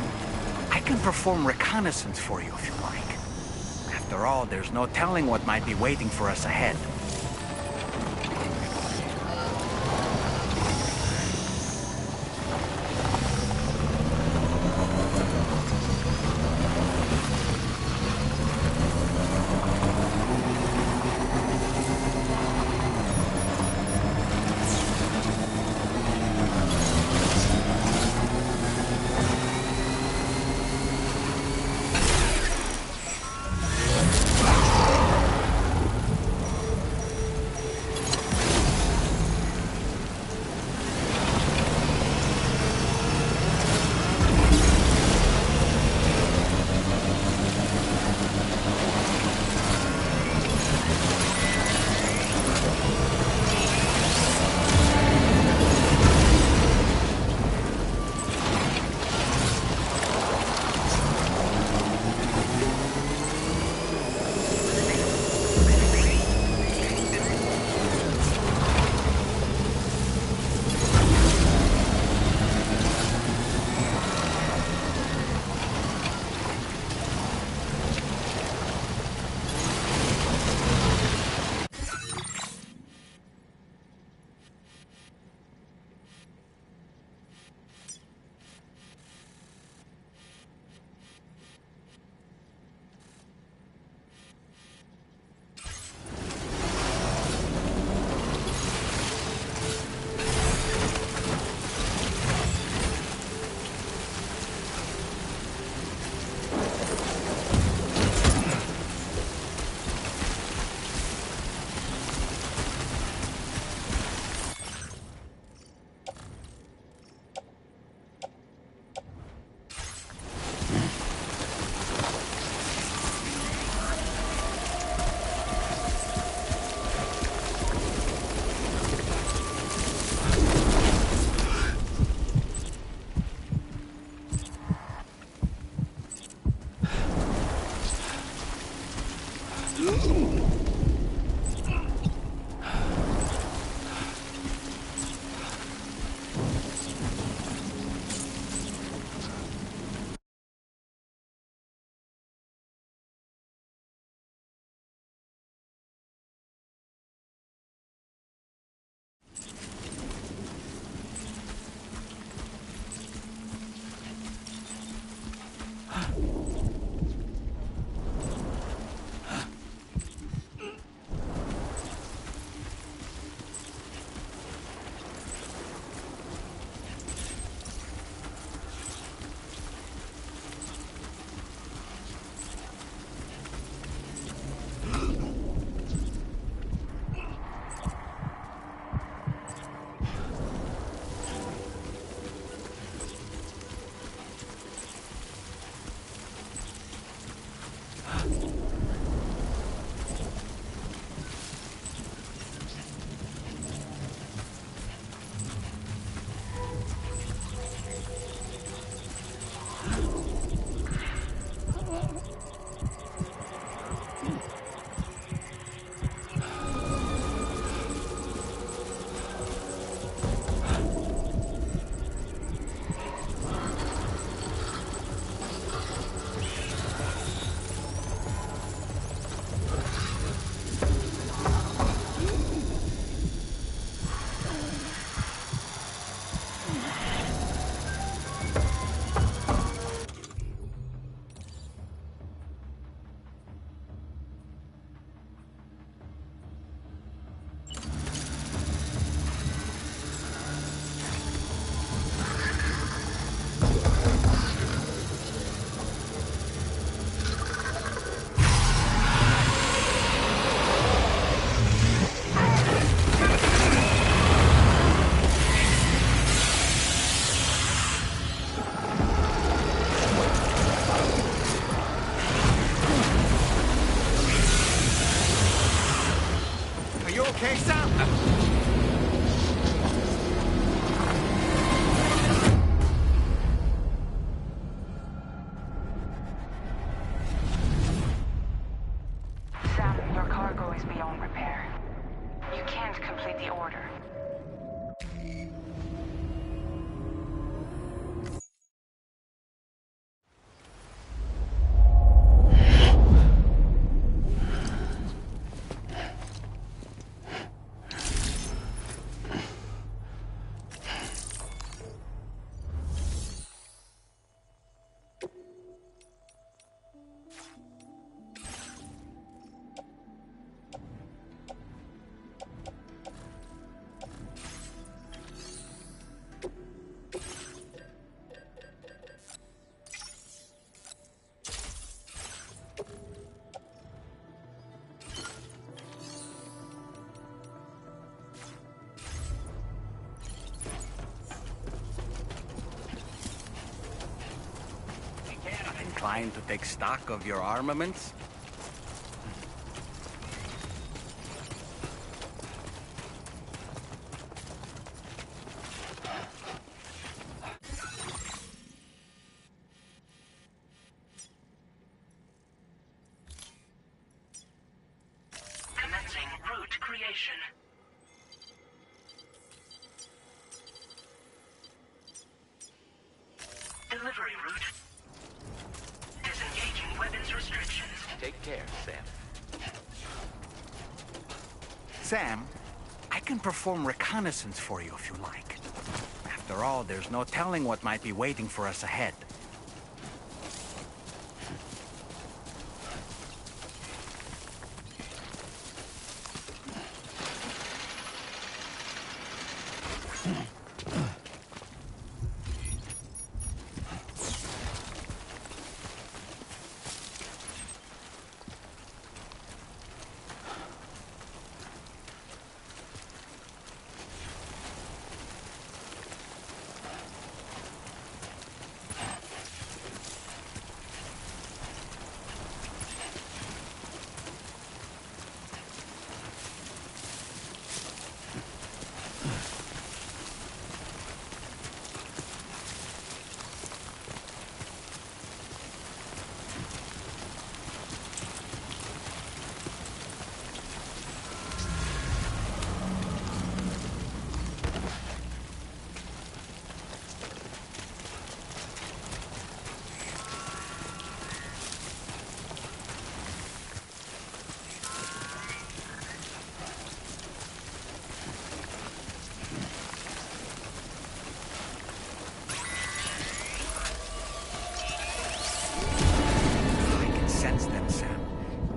I can perform reconnaissance for you if you like. After all, there's no telling what might be waiting for us ahead. inclined to take stock of your armaments? Commencing route creation. Delivery route. Disengaging weapons restrictions. Take care, Sam. Sam, I can perform reconnaissance for you if you like. After all, there's no telling what might be waiting for us ahead.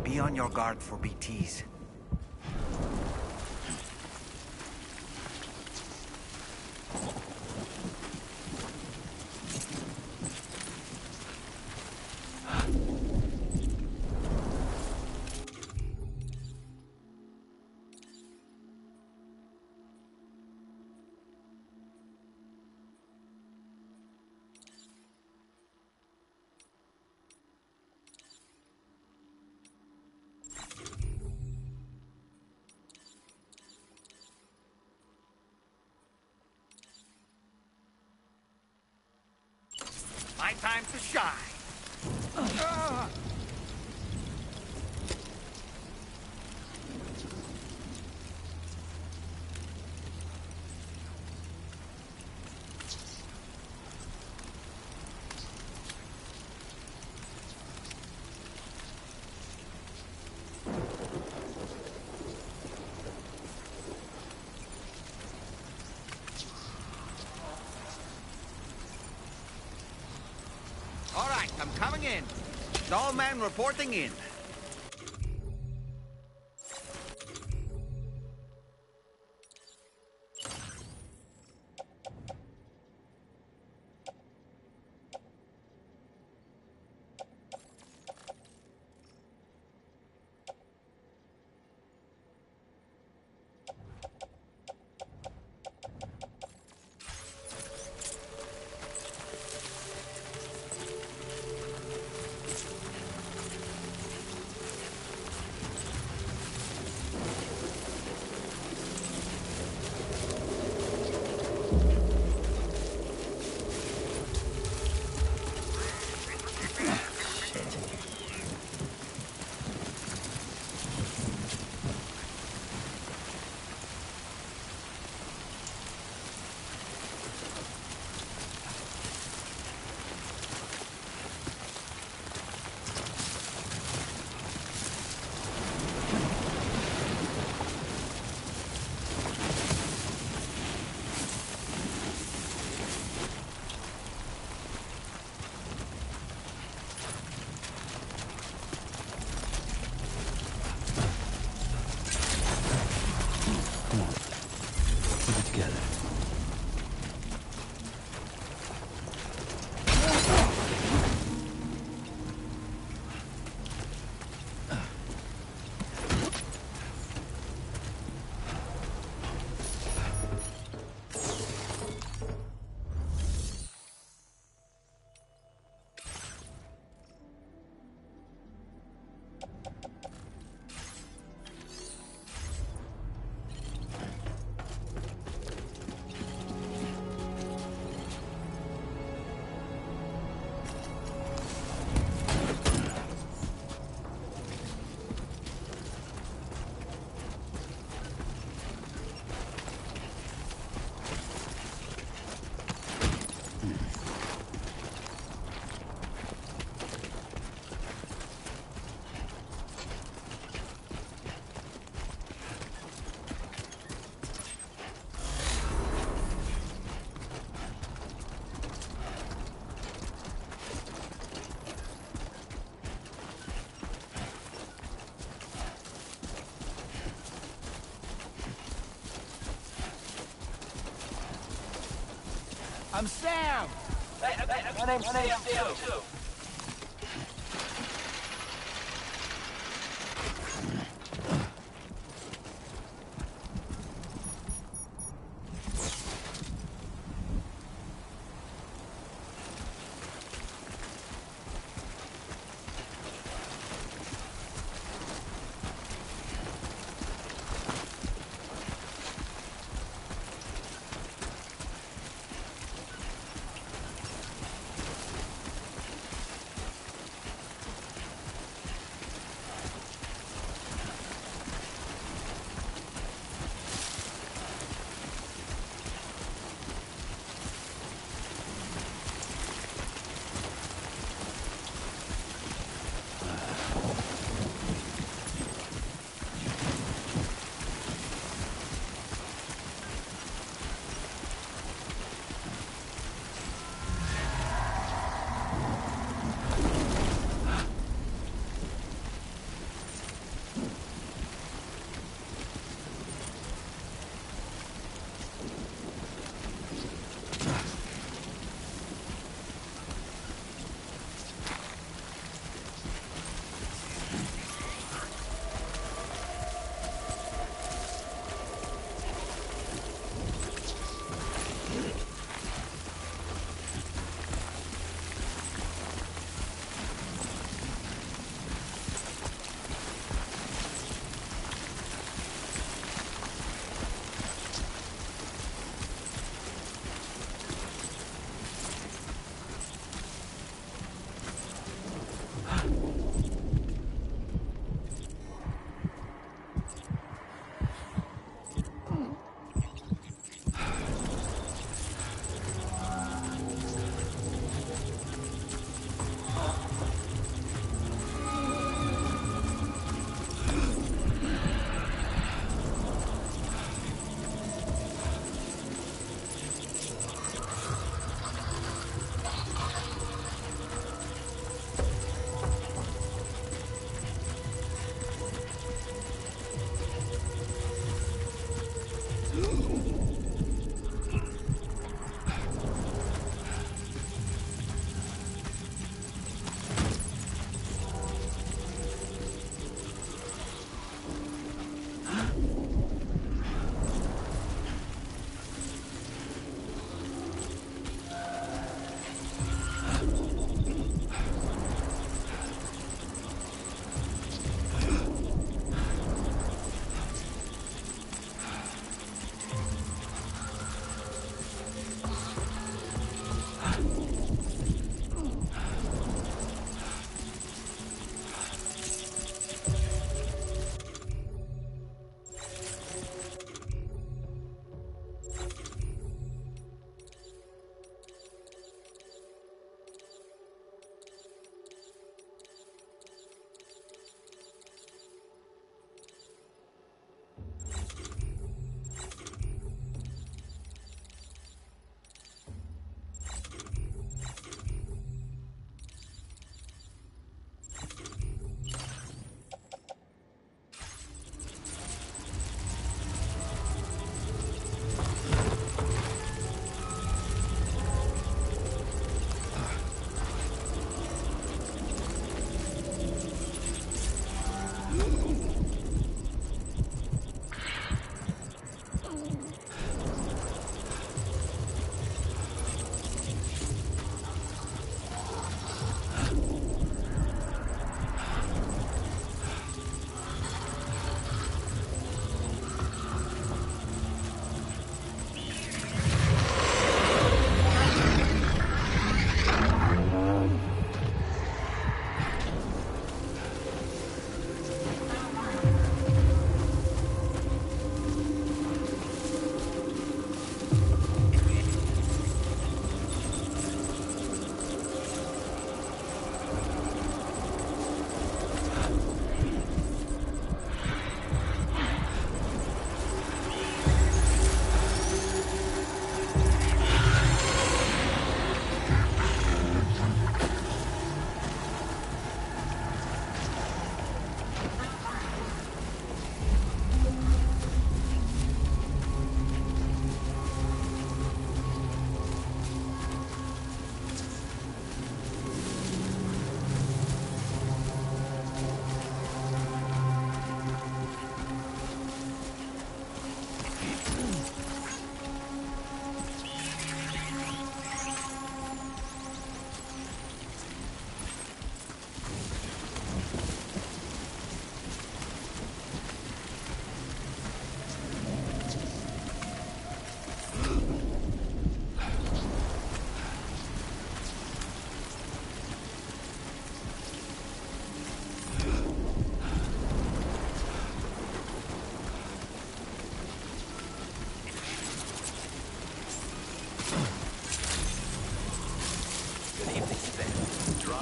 Be on your guard for BTs. My time to shine. All right, I'm coming in. All men reporting in. I'm Sam! My name's Sam too.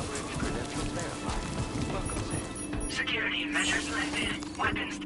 drawbridge credentials verified. Welcome, Sam. Security measures lifted. Weapons.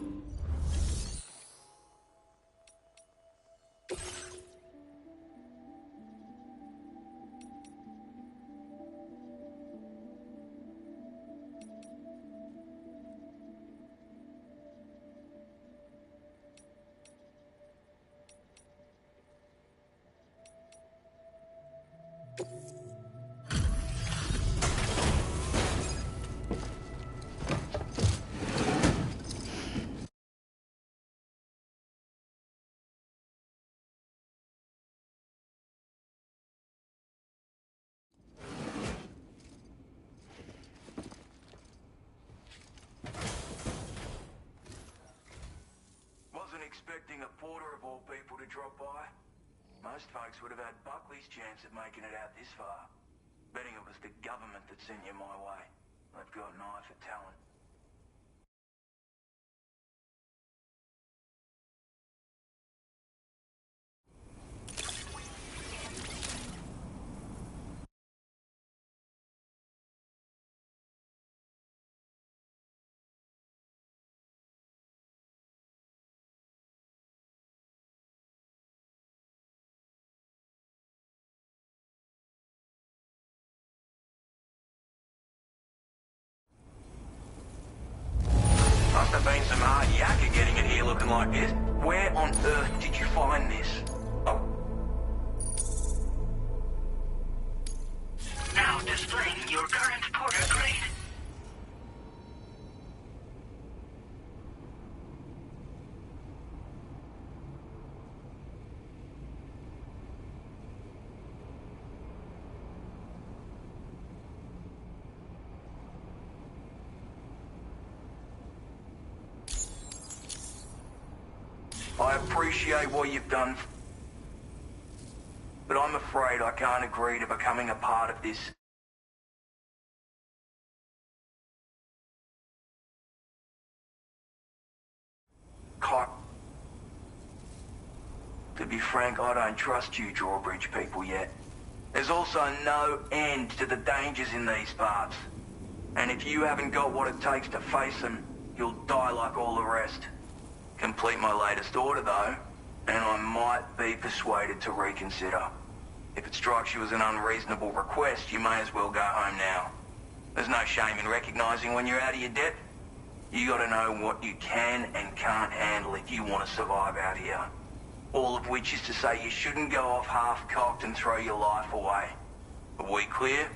Expecting a porter of all people to drop by. Most folks would have had Buckley's chance of making it out this far. Betting it was the government that sent you my way. They've got an eye for talent. Must have been some hard yakka getting it here looking like this. Where on earth did you find this? Oh. Now displaying your current porter grade. I appreciate what you've done, but I'm afraid I can't agree to becoming a part of this. To be frank, I don't trust you drawbridge people yet. There's also no end to the dangers in these parts. And if you haven't got what it takes to face them, you'll die like all the rest. Complete my latest order, though, and I might be persuaded to reconsider. If it strikes you as an unreasonable request, you may as well go home now. There's no shame in recognizing when you're out of your depth. You gotta know what you can and can't handle if you want to survive out here. All of which is to say you shouldn't go off half-cocked and throw your life away. Are we clear?